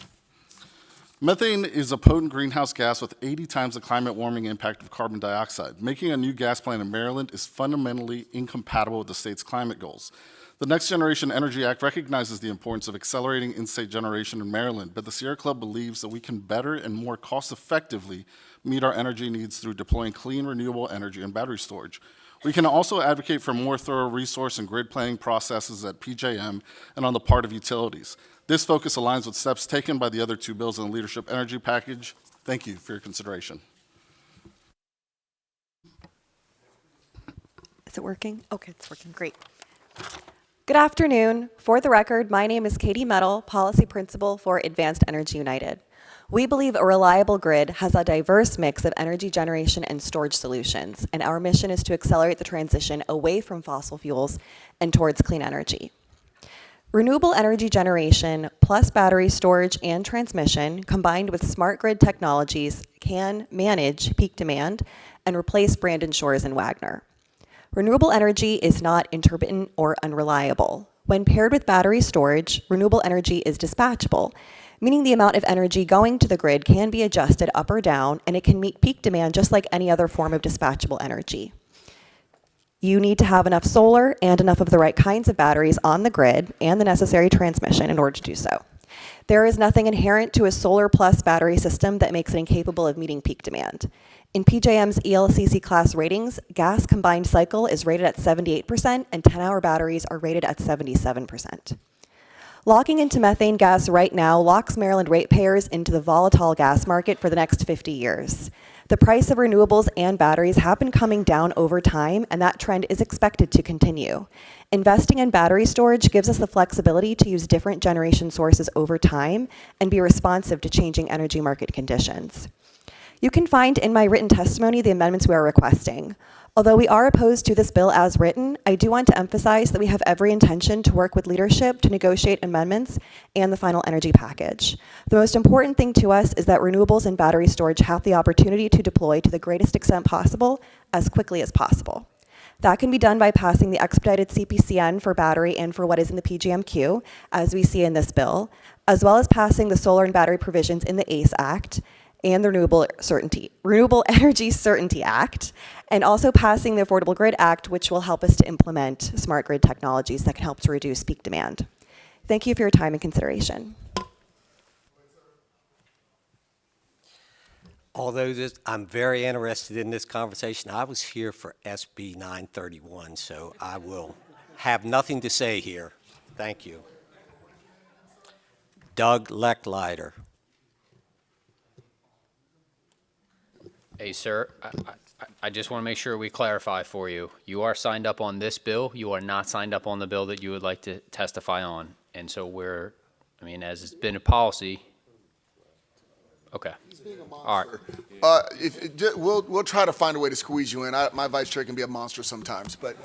S6: Methane is a potent greenhouse gas with 80 times the climate warming impact of carbon dioxide. Making a new gas plant in Maryland is fundamentally incompatible with the state's climate goals. The Next Generation Energy Act recognizes the importance of accelerating in-state generation in Maryland, but the Sierra Club believes that we can better and more cost-effectively meet our energy needs through deploying clean, renewable energy and battery storage. We can also advocate for more thorough resource and grid planning processes at PJM and on the part of utilities. This focus aligns with steps taken by the other two bills in the Leadership Energy Package. Thank you for your consideration.
S7: Is it working? Okay, it's working. Great. Good afternoon. For the record, my name is Katie Mettle, Policy Principal for Advanced Energy United. We believe a reliable grid has a diverse mix of energy generation and storage solutions, and our mission is to accelerate the transition away from fossil fuels and towards clean energy. Renewable energy generation plus battery storage and transmission combined with smart grid technologies can manage peak demand and replace Brandon Shores and Wagner. Renewable energy is not intermittent or unreliable. When paired with battery storage, renewable energy is dispatchable, meaning the amount of energy going to the grid can be adjusted up or down, and it can meet peak demand just like any other form of dispatchable energy. You need to have enough solar and enough of the right kinds of batteries on the grid and the necessary transmission in order to do so. There is nothing inherent to a solar plus battery system that makes it incapable of meeting peak demand. In PJM's ELCC class ratings, gas combined cycle is rated at 78% and 10-hour batteries are rated at 77%. Locking into methane gas right now locks Maryland ratepayers into the volatile gas market for the next 50 years. The price of renewables and batteries have been coming down over time, and that trend is expected to continue. Investing in battery storage gives us the flexibility to use different generation sources over time and be responsive to changing energy market conditions. You can find in my written testimony the amendments we are requesting. Although we are opposed to this bill as written, I do want to emphasize that we have every intention to work with leadership to negotiate amendments and the final energy package. The most important thing to us is that renewables and battery storage have the opportunity to deploy to the greatest extent possible as quickly as possible. That can be done by passing the expedited CPCN for battery and for what is in the PGMQ, as we see in this bill, as well as passing the solar and battery provisions in the ACE Act and the Renewable Energy Certainty Act, and also passing the Affordable Grid Act, which will help us to implement smart grid technologies that can help to reduce peak demand. Thank you for your time and consideration.
S2: Although I'm very interested in this conversation, I was here for SB 931, so I will have nothing to say here. Thank you. Doug Lecklider.
S1: Hey, sir, I just want to make sure we clarify for you. You are signed up on this bill. You are not signed up on the bill that you would like to testify on. And so as it's been a policy. Okay. All right.
S3: We'll try to find a way to squeeze you in. My vice chair can be a monster sometimes, but.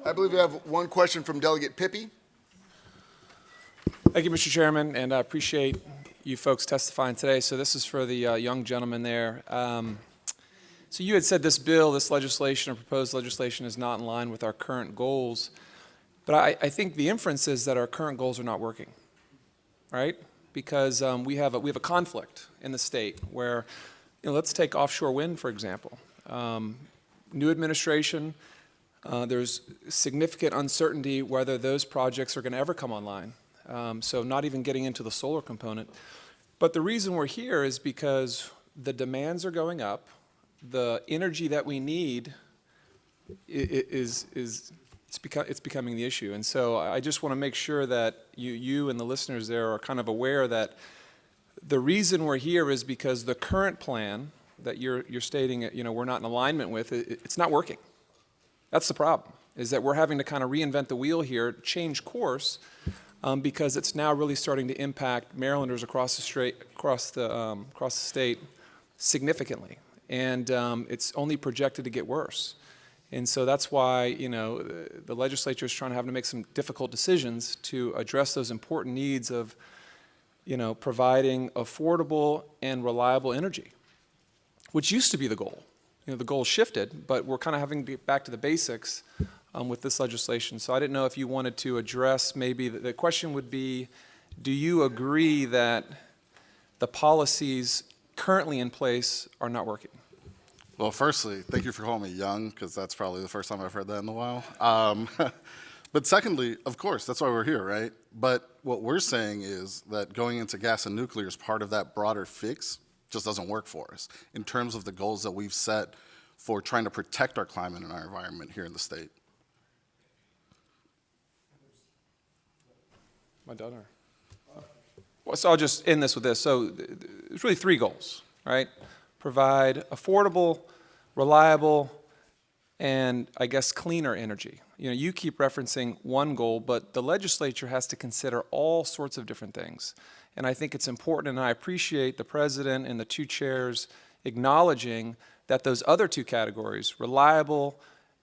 S3: I believe we have one question from Delegate Pippy.
S5: Thank you, Mr. Chairman, and I appreciate you folks testifying today. So this is for the young gentleman there. So you had said this bill, this legislation, or proposed legislation is not in line with our current goals, but I think the inference is that our current goals are not working, right? Because we have a conflict in the state where, let's take offshore wind, for example. New administration, there's significant uncertainty whether those projects are going to ever come online. So not even getting into the solar component. But the reason we're here is because the demands are going up. The energy that we need it's becoming the issue. And so I just want to make sure that you and the listeners there are kind of aware that the reason we're here is because the current plan that you're stating, we're not in alignment with, it's not working. That's the problem, is that we're having to kind of reinvent the wheel here, change course, because it's now really starting to impact Marylanders across the state significantly, and it's only projected to get worse. And so that's why the legislature is trying to have to make some difficult decisions to address those important needs of providing affordable and reliable energy, which used to be the goal. The goal shifted, but we're kind of having to get back to the basics with this legislation. So I didn't know if you wanted to address maybe, the question would be, do you agree that the policies currently in place are not working?
S6: Well, firstly, thank you for calling me young, because that's probably the first time I've heard that in a while. But secondly, of course, that's why we're here, right? But what we're saying is that going into gas and nuclear is part of that broader fix just doesn't work for us in terms of the goals that we've set for trying to protect our climate and our environment here in the state.
S5: Am I done? Well, so I'll just end this with this. So there's really three goals, right? provide affordable, reliable, and I guess cleaner energy. You know, you keep referencing one goal, but the legislature has to consider all sorts of different things. And I think it's important, and I appreciate the president and the two chairs acknowledging that those other two categories, reliable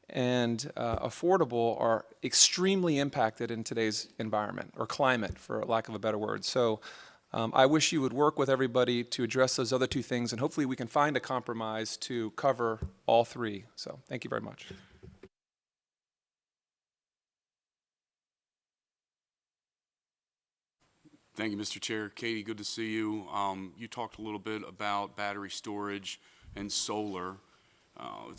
S5: and affordable, are extremely impacted in today's environment, or climate, for lack of a better word. So I wish you would work with everybody to address those other two things, and hopefully we can find a compromise to cover all three. So thank you very much.
S4: Thank you, Mr. Chair. Katie, good to see you. You talked a little bit about battery storage and solar. I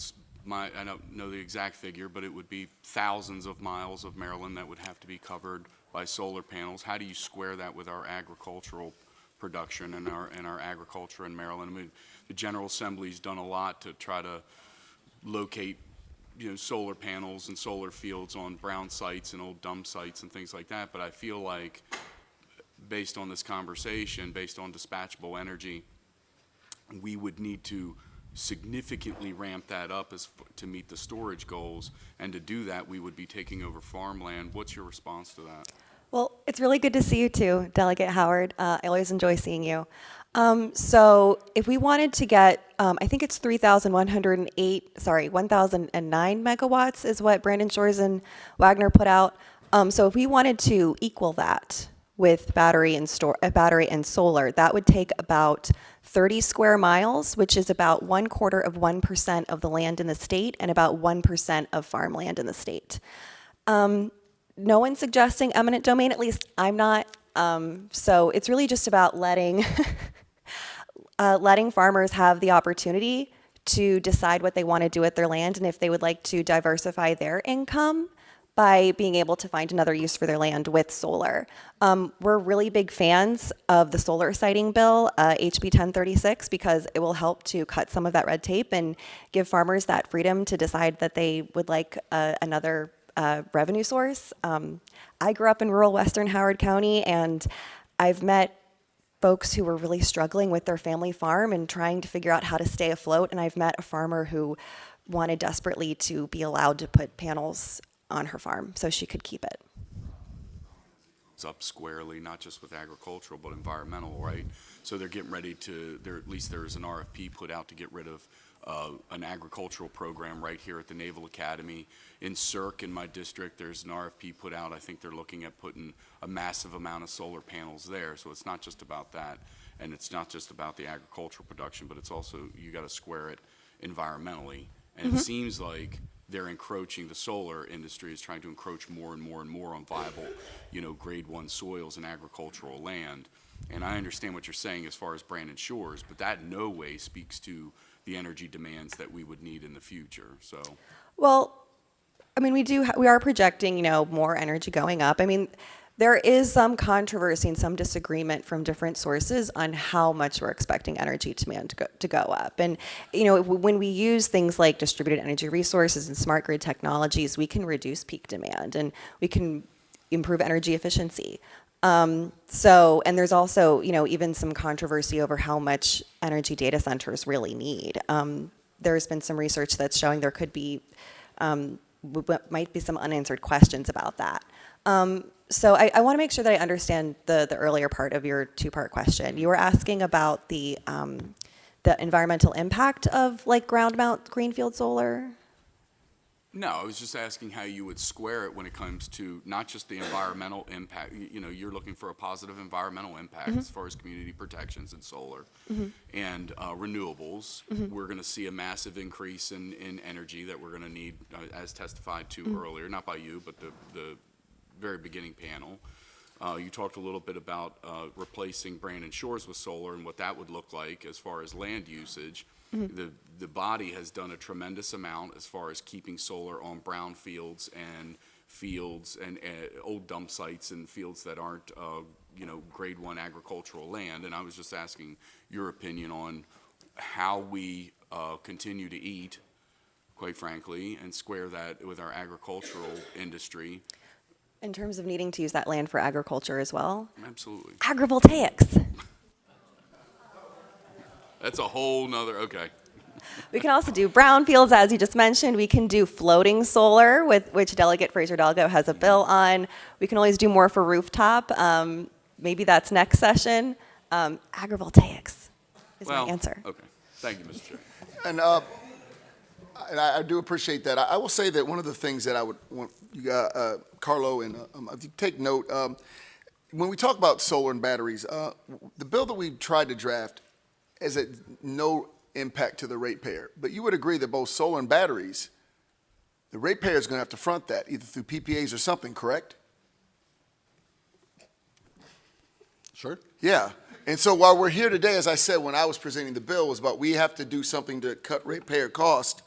S4: don't know the exact figure, but it would be thousands of miles of Maryland that would have to be covered by solar panels. How do you square that with our agricultural production and our agriculture in Maryland? I mean, the General Assembly's done a lot to try to locate, you know, solar panels and solar fields on brown sites and old dump sites and things like that. But I feel like, based on this conversation, based on dispatchable energy, we would need to significantly ramp that up to meet the storage goals. And to do that, we would be taking over farmland. What's your response to that?
S7: Well, it's really good to see you too, Delegate Howard. I always enjoy seeing you. So if we wanted to get, I think it's 1,009 megawatts is what Brandon Shores and Wagner put out. So if we wanted to equal that with battery and solar, that would take about 30 square miles, which is about 0.25% of the land in the state and about 1% of farmland in the state. No one's suggesting eminent domain, at least I'm not. So it's really just about letting farmers have the opportunity to decide what they want to do with their land, and if they would like to diversify their income by being able to find another use for their land with solar. We're really big fans of the solar siting bill, HB 1036, because it will help to cut some of that red tape and give farmers that freedom to decide that they would like another revenue source. I grew up in rural Western Howard County, and I've met folks who were really struggling with their family farm and trying to figure out how to stay afloat, and I've met a farmer who wanted desperately to be allowed to put panels on her farm so she could keep it.
S4: It's up squarely, not just with agricultural, but environmental, right? So they're getting ready to, at least there's an RFP put out to get rid of an agricultural program right here at the Naval Academy. In CERC, in my district, there's an RFP put out. I think they're looking at putting a massive amount of solar panels there. So it's not just about that, and it's not just about the agricultural production, but it's also, you got to square it environmentally. And it seems like they're encroaching, the solar industry is trying to encroach more and more and more on viable, you know, grade 1 soils and agricultural land. And I understand what you're saying as far as Brandon Shores, but that in no way speaks to the energy demands that we would need in the future. So,
S7: well, I mean, we are projecting, you know, more energy going up. I mean, there is some controversy and some disagreement from different sources on how much we're expecting energy demand to go up. And, you know, when we use things like distributed energy resources and smart grid technologies, we can reduce peak demand and we can improve energy efficiency. And there's also, you know, even some controversy over how much energy data centers really need. There's been some research that's showing there could be, might be some unanswered questions about that. So I want to make sure that I understand the earlier part of your two-part question. You were asking about the environmental impact of like ground mount greenfield solar?
S4: no, I was just asking how you would square it when it comes to not just the environmental impact. You know, you're looking for a positive environmental impact as far as community protections and solar and renewables. We're going to see a massive increase in energy that we're going to need, as testified to earlier, not by you, but the very beginning panel. You talked a little bit about replacing Brandon Shores with solar and what that would look like as far as land usage. The body has done a tremendous amount as far as keeping solar on brown fields and old dump sites and fields that aren't, you know, grade 1 agricultural land. And I was just asking your opinion on how we continue to eat, quite frankly, and square that with our agricultural industry.
S7: In terms of needing to use that land for agriculture as well?
S4: Absolutely.
S7: Agrivoltaics.
S4: That's a whole nother, okay.
S7: We can also do brownfields, as you just mentioned. We can do floating solar, with which Delegate Fraser Delgo has a bill on. We can always do more for rooftop. Maybe that's next session. Agrivoltaics is my answer.
S4: Okay. Thank you, Mr. Chair.
S3: And I do appreciate that. I will say that one of the things that I would want you, Carlo, and if you take note, when we talk about solar and batteries, the bill that we tried to draft has no impact to the ratepayer. But you would agree that both solar and batteries, the ratepayer is going to have to front that, either through PPAs or something, correct?
S6: Sure.
S3: Yeah. And so while we're here today, as I said when I was presenting the bill, was about we have to do something to cut ratepayer cost.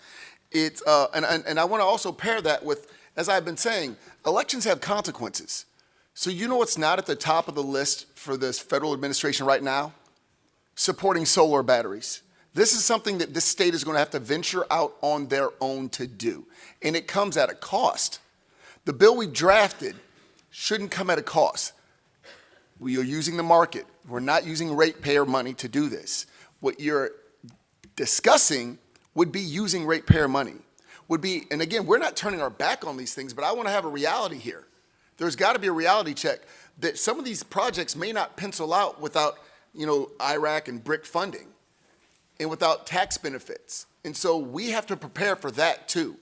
S3: It's and I want to also pair that with, as I've been saying, elections have consequences. So you know what's not at the top of the list for this federal administration right now? Supporting solar batteries. This is something that this state is going to have to venture out on their own to do. And it comes at a cost. The bill we've drafted shouldn't come at a cost. We are using the market. We're not using ratepayer money to do this. What you're discussing would be using ratepayer money. Would be, and again, we're not turning our back on these things, but I want to have a reality here. There's got to be a reality check that some of these projects may not pencil out without, IRAC and BRIC funding and without tax benefits. And so we have to prepare for that too,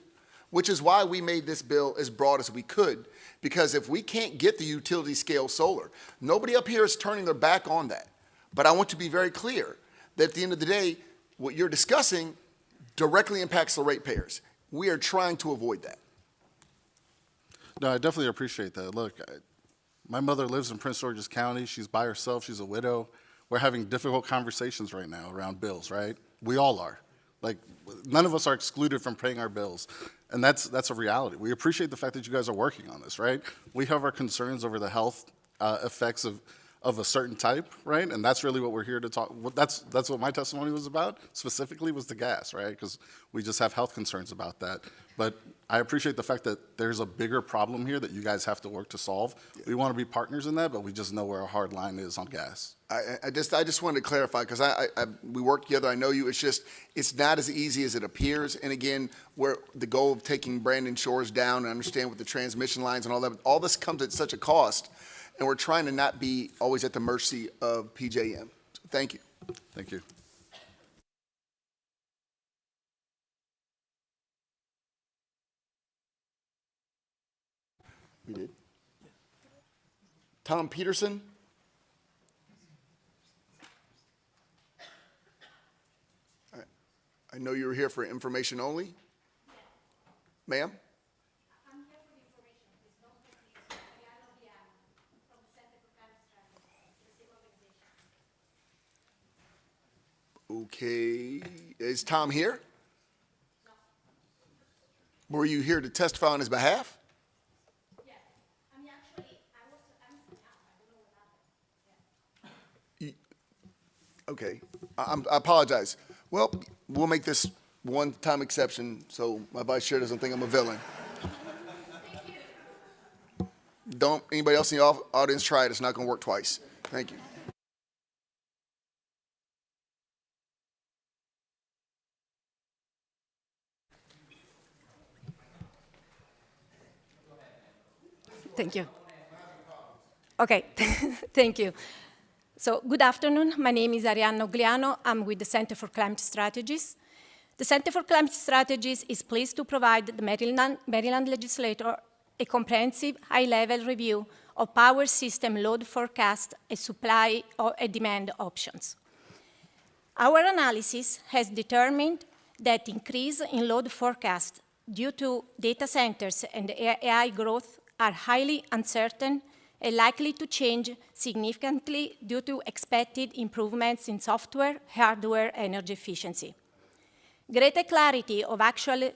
S3: which is why we made this bill as broad as we could, because if we can't get the utility scale solar, nobody up here is turning their back on that. But I want to be very clear that at the end of the day, what you're discussing directly impacts the ratepayers. We are trying to avoid that.
S6: No, I definitely appreciate that. Look, my mother lives in Prince George's County. She's by herself. She's a widow. We're having difficult conversations right now around bills, right? We all are. Like, none of us are excluded from paying our bills. And that's a reality. We appreciate the fact that you guys are working on this, right? We have our concerns over the health effects of a certain type, right? And that's really what we're here to talk. That's what my testimony was about, specifically was the gas, right? Because we just have health concerns about that. But I appreciate the fact that there's a bigger problem here that you guys have to work to solve. We want to be partners in that, but we just know where our hard line is on gas.
S3: I just wanted to clarify, because we work together. I know you. It's not as easy as it appears. And again, where the goal of taking Brandon Shores down, and understand with the transmission lines and all that, all this comes at such a cost, and we're trying to not be always at the mercy of PJM. So thank you.
S6: Thank you.
S3: We did. Tom Peterson. I know you were here for information only. Ma'am?
S10: I'm here for information. Please don't take this. Ariana Biano from the Center for Climate Strategy, the same organization.
S3: Okay. Is Tom here? No. Were you here to testify on his behalf?
S10: Yes. I mean, actually, I'm sitting out. I don't know what happened. Yeah.
S3: Okay. I apologize. Well, we'll make this one-time exception so my vice chair doesn't think I'm a villain. Don't anybody else in the audience try it. It's not going to work twice. Thank you.
S10: Thank you. Okay, thank you. So, good afternoon. My name is Arianna Ogliano. I'm with the Center for Climate Strategies. The Center for Climate Strategies is pleased to provide the Maryland legislator a comprehensive, high-level review of power system load forecast and supply and demand options. Our analysis has determined that increase in load forecast due to data centers and AI growth are highly uncertain and likely to change significantly due to expected improvements in software, hardware, energy efficiency. Greater clarity of actual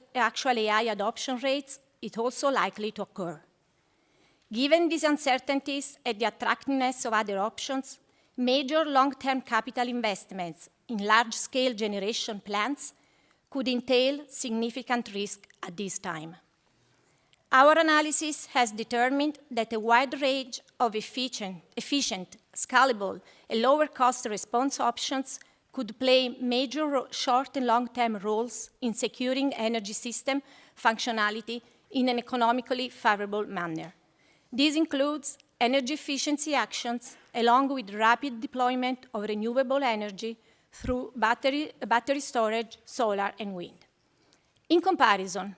S10: AI adoption rates is also likely to occur. Given these uncertainties and the attractiveness of other options, major long-term capital investments in large-scale generation plants could entail significant risk at this time. Our analysis has determined that a wide range of efficient, scalable, and lower-cost response options could play major short and long-term roles in securing energy system functionality in an economically favorable manner. This includes energy efficiency actions, along with rapid deployment of renewable energy through battery storage, solar, and wind. In comparison,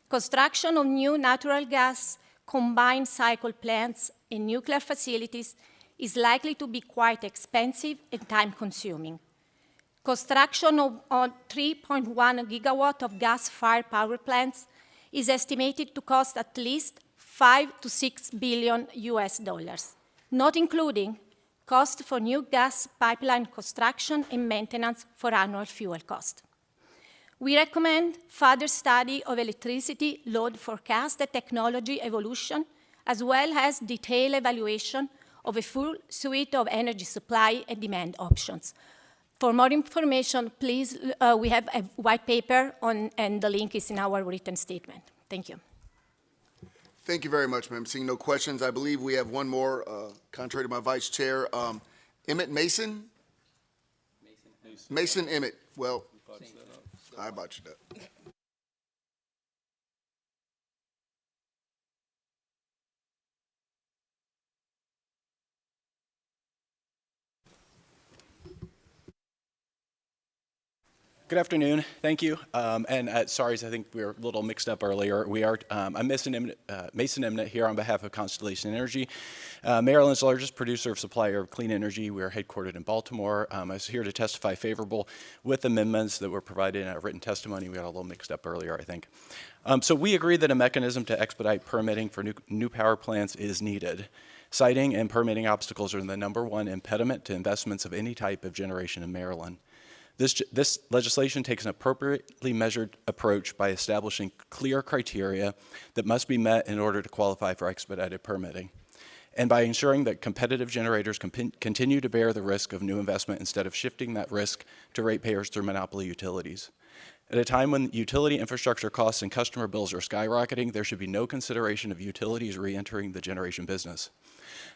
S10: construction of new natural gas combined cycle plants and nuclear facilities is likely to be quite expensive and time-consuming. Construction of 3.1 gigawatt of gas-fired power plants is estimated to cost at least $5 to $6 billion US, not including cost for new gas pipeline construction and maintenance for annual fuel cost. We recommend further study of electricity load forecast and technology evolution, as well as detailed evaluation of a full suite of energy supply and demand options. For more information, please, we have a white paper and the link is in our written statement. Thank you.
S3: Thank you very much, ma'am. Seeing no questions, I believe we have one more, contrary to my vice chair. Emmett Mason? Mason Emmett. Well, I botched it up.
S11: Good afternoon. Thank you. Sorry, I think we were a little mixed up earlier. I'm Mason Emnett here on behalf of Constellation Energy, Maryland's largest producer of supplier of clean energy. We are headquartered in Baltimore. I was here to testify favorable with amendments that were provided in a written testimony. We got a little mixed up earlier, I think. So we agree that a mechanism to expedite permitting for new power plants is needed. Siting and permitting obstacles are the #1 impediment to investments of any type of generation in Maryland. This legislation takes an appropriately measured approach by establishing clear criteria that must be met in order to qualify for expedited permitting, and by ensuring that competitive generators continue to bear the risk of new investment instead of shifting that risk to ratepayers through monopoly utilities. At a time when utility infrastructure costs and customer bills are skyrocketing, there should be no consideration of utilities re-entering the generation business.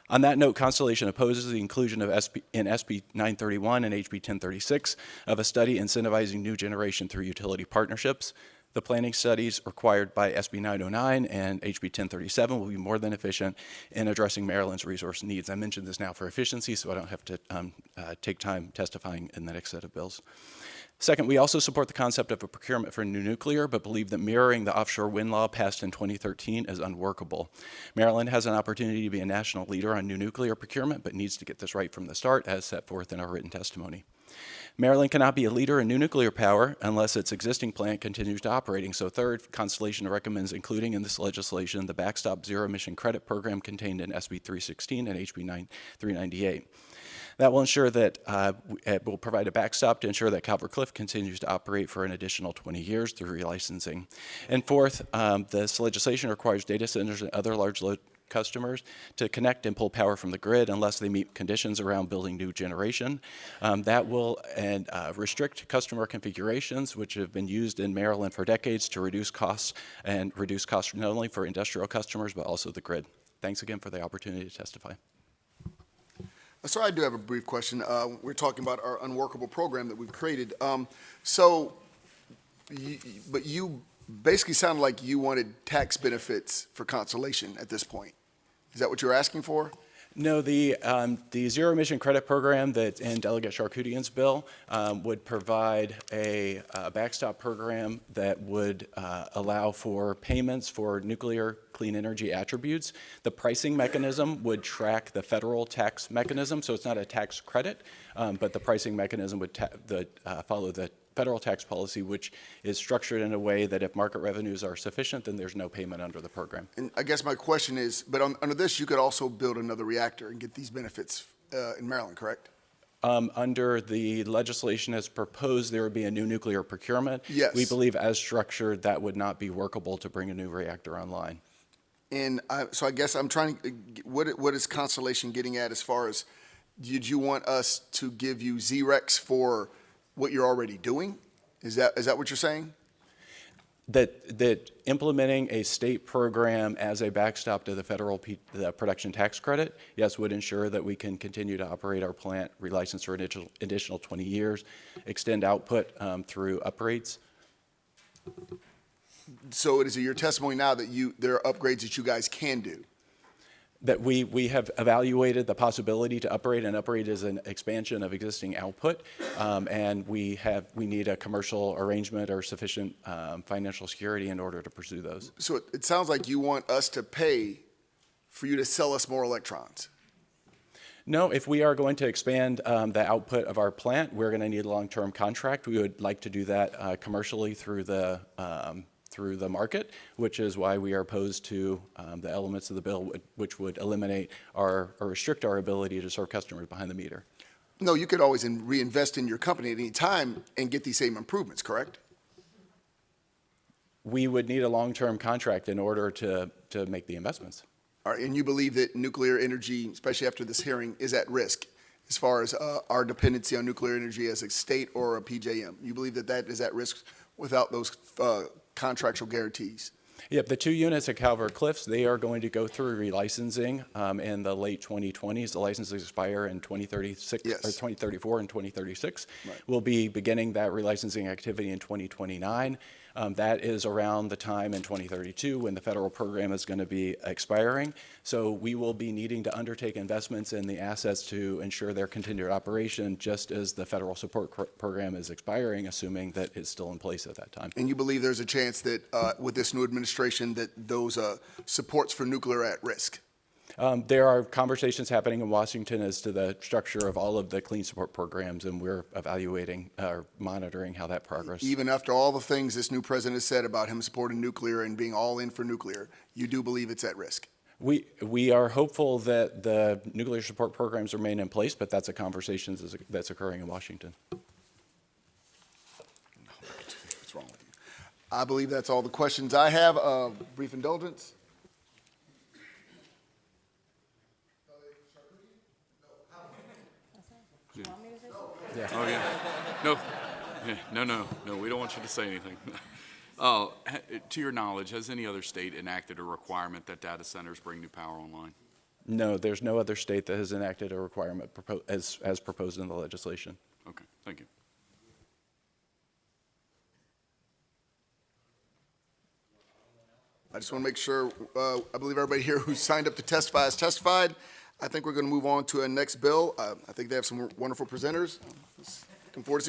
S11: On that note, Constellation opposes the inclusion of in SB 931 and HB 1036 of a study incentivizing new generation through utility partnerships. The planning studies required by SB 909 and HB 1037 will be more than efficient in addressing Maryland's resource needs. I mentioned this now for efficiency, so I don't have to take time testifying in the next set of bills. Second, we also support the concept of a procurement for new nuclear, but believe that mirroring the offshore wind law passed in 2013 is unworkable. Maryland has an opportunity to be a national leader on new nuclear procurement, but needs to get this right from the start, as set forth in our written testimony. Maryland cannot be a leader in new nuclear power unless its existing plant continues to operating. So third, Constellation recommends including in this legislation the backstop zero-emission credit program contained in SB 316 and HB 398. That will ensure that it will provide a backstop to ensure that Calvert Cliff continues to operate for an additional 20 years through relicensing. And fourth, this legislation requires data centers and other large load customers to connect and pull power from the grid unless they meet conditions around building new generation. That will restrict customer configurations, which have been used in Maryland for decades to reduce costs not only for industrial customers, but also the grid. Thanks again for the opportunity to testify.
S3: Sir, I do have a brief question. We're talking about our unworkable program that we've created. But you basically sounded like you wanted tax benefits for Constellation at this point. Is that what you're asking for?
S11: No, the zero emission credit program that in Delegate Charkoudian's bill would provide a backstop program that would allow for payments for nuclear clean energy attributes. The pricing mechanism would track the federal tax mechanism, so it's not a tax credit, but the pricing mechanism would follow the federal tax policy, which is structured in a way that if market revenues are sufficient, then there's no payment under the program.
S3: And I guess my question is, but under this, you could also build another reactor and get these benefits in Maryland, correct?
S11: Under the legislation as proposed, there would be a new nuclear procurement.
S3: Yes.
S11: We believe as structured, that would not be workable to bring a new reactor online.
S3: And so I guess I'm trying to, what is Constellation getting at as far as, did you want us to give you ZRECs for what you're already doing? Is that what you're saying?
S11: That implementing a state program as a backstop to the federal the production tax credit, yes, would ensure that we can continue to operate our plant, relicense for an additional 20 years, extend output through upgrades.
S3: So it is your testimony now that there are upgrades that you guys can do?
S11: That we have evaluated the possibility to upgrade, and upgrade is an expansion of existing output, and we need a commercial arrangement or sufficient financial security in order to pursue those.
S3: So it sounds like you want us to pay for you to sell us more electrons.
S11: No, if we are going to expand the output of our plant, we're going to need a long-term contract. We would like to do that commercially through the market, which is why we are opposed to the elements of the bill which would eliminate or restrict our ability to serve customers behind the meter.
S3: No, you could always reinvest in your company at any time and get these same improvements, correct?
S11: We would need a long-term contract in order to make the investments.
S3: All right, and you believe that nuclear energy, especially after this hearing, is at risk as far as our dependency on nuclear energy as a state or a PJM? You believe that that is at risk without those contractual guarantees?
S11: Yep, the 2 units at Calvert Cliffs, they are going to go through relicensing in the late 2020s. The licenses expire in 2036, or 2034 and 2036.
S3: Right.
S11: We'll be beginning that relicensing activity in 2029. That is around the time in 2032 when the federal program is going to be expiring. So we will be needing to undertake investments in the assets to ensure their continued operation just as the federal support program is expiring, assuming that it's still in place at that time.
S3: And you believe there's a chance that with this new administration that those supports for nuclear are at risk?
S11: There are conversations happening in Washington as to the structure of all of the clean support programs, and we're evaluating or monitoring how that progress.
S3: Even after all the things this new president has said about him supporting nuclear and being all in for nuclear, you do believe it's at risk?
S11: We are hopeful that the nuclear support programs remain in place, but that's a conversation that's occurring in Washington.
S3: What's wrong with you? I believe that's all the questions I have. Brief indulgence.
S4: Yeah. Oh, yeah. No, we don't want you to say anything. To your knowledge, has any other state enacted a requirement that data centers bring new power online?
S11: No, there's no other state that has enacted a requirement as proposed in the legislation.
S4: Okay, thank you.
S3: I just want to make sure, I believe everybody here who signed up to testify has testified. I think we're going to move on to our next bill. I think they have some wonderful presenters. Looking forward to seeing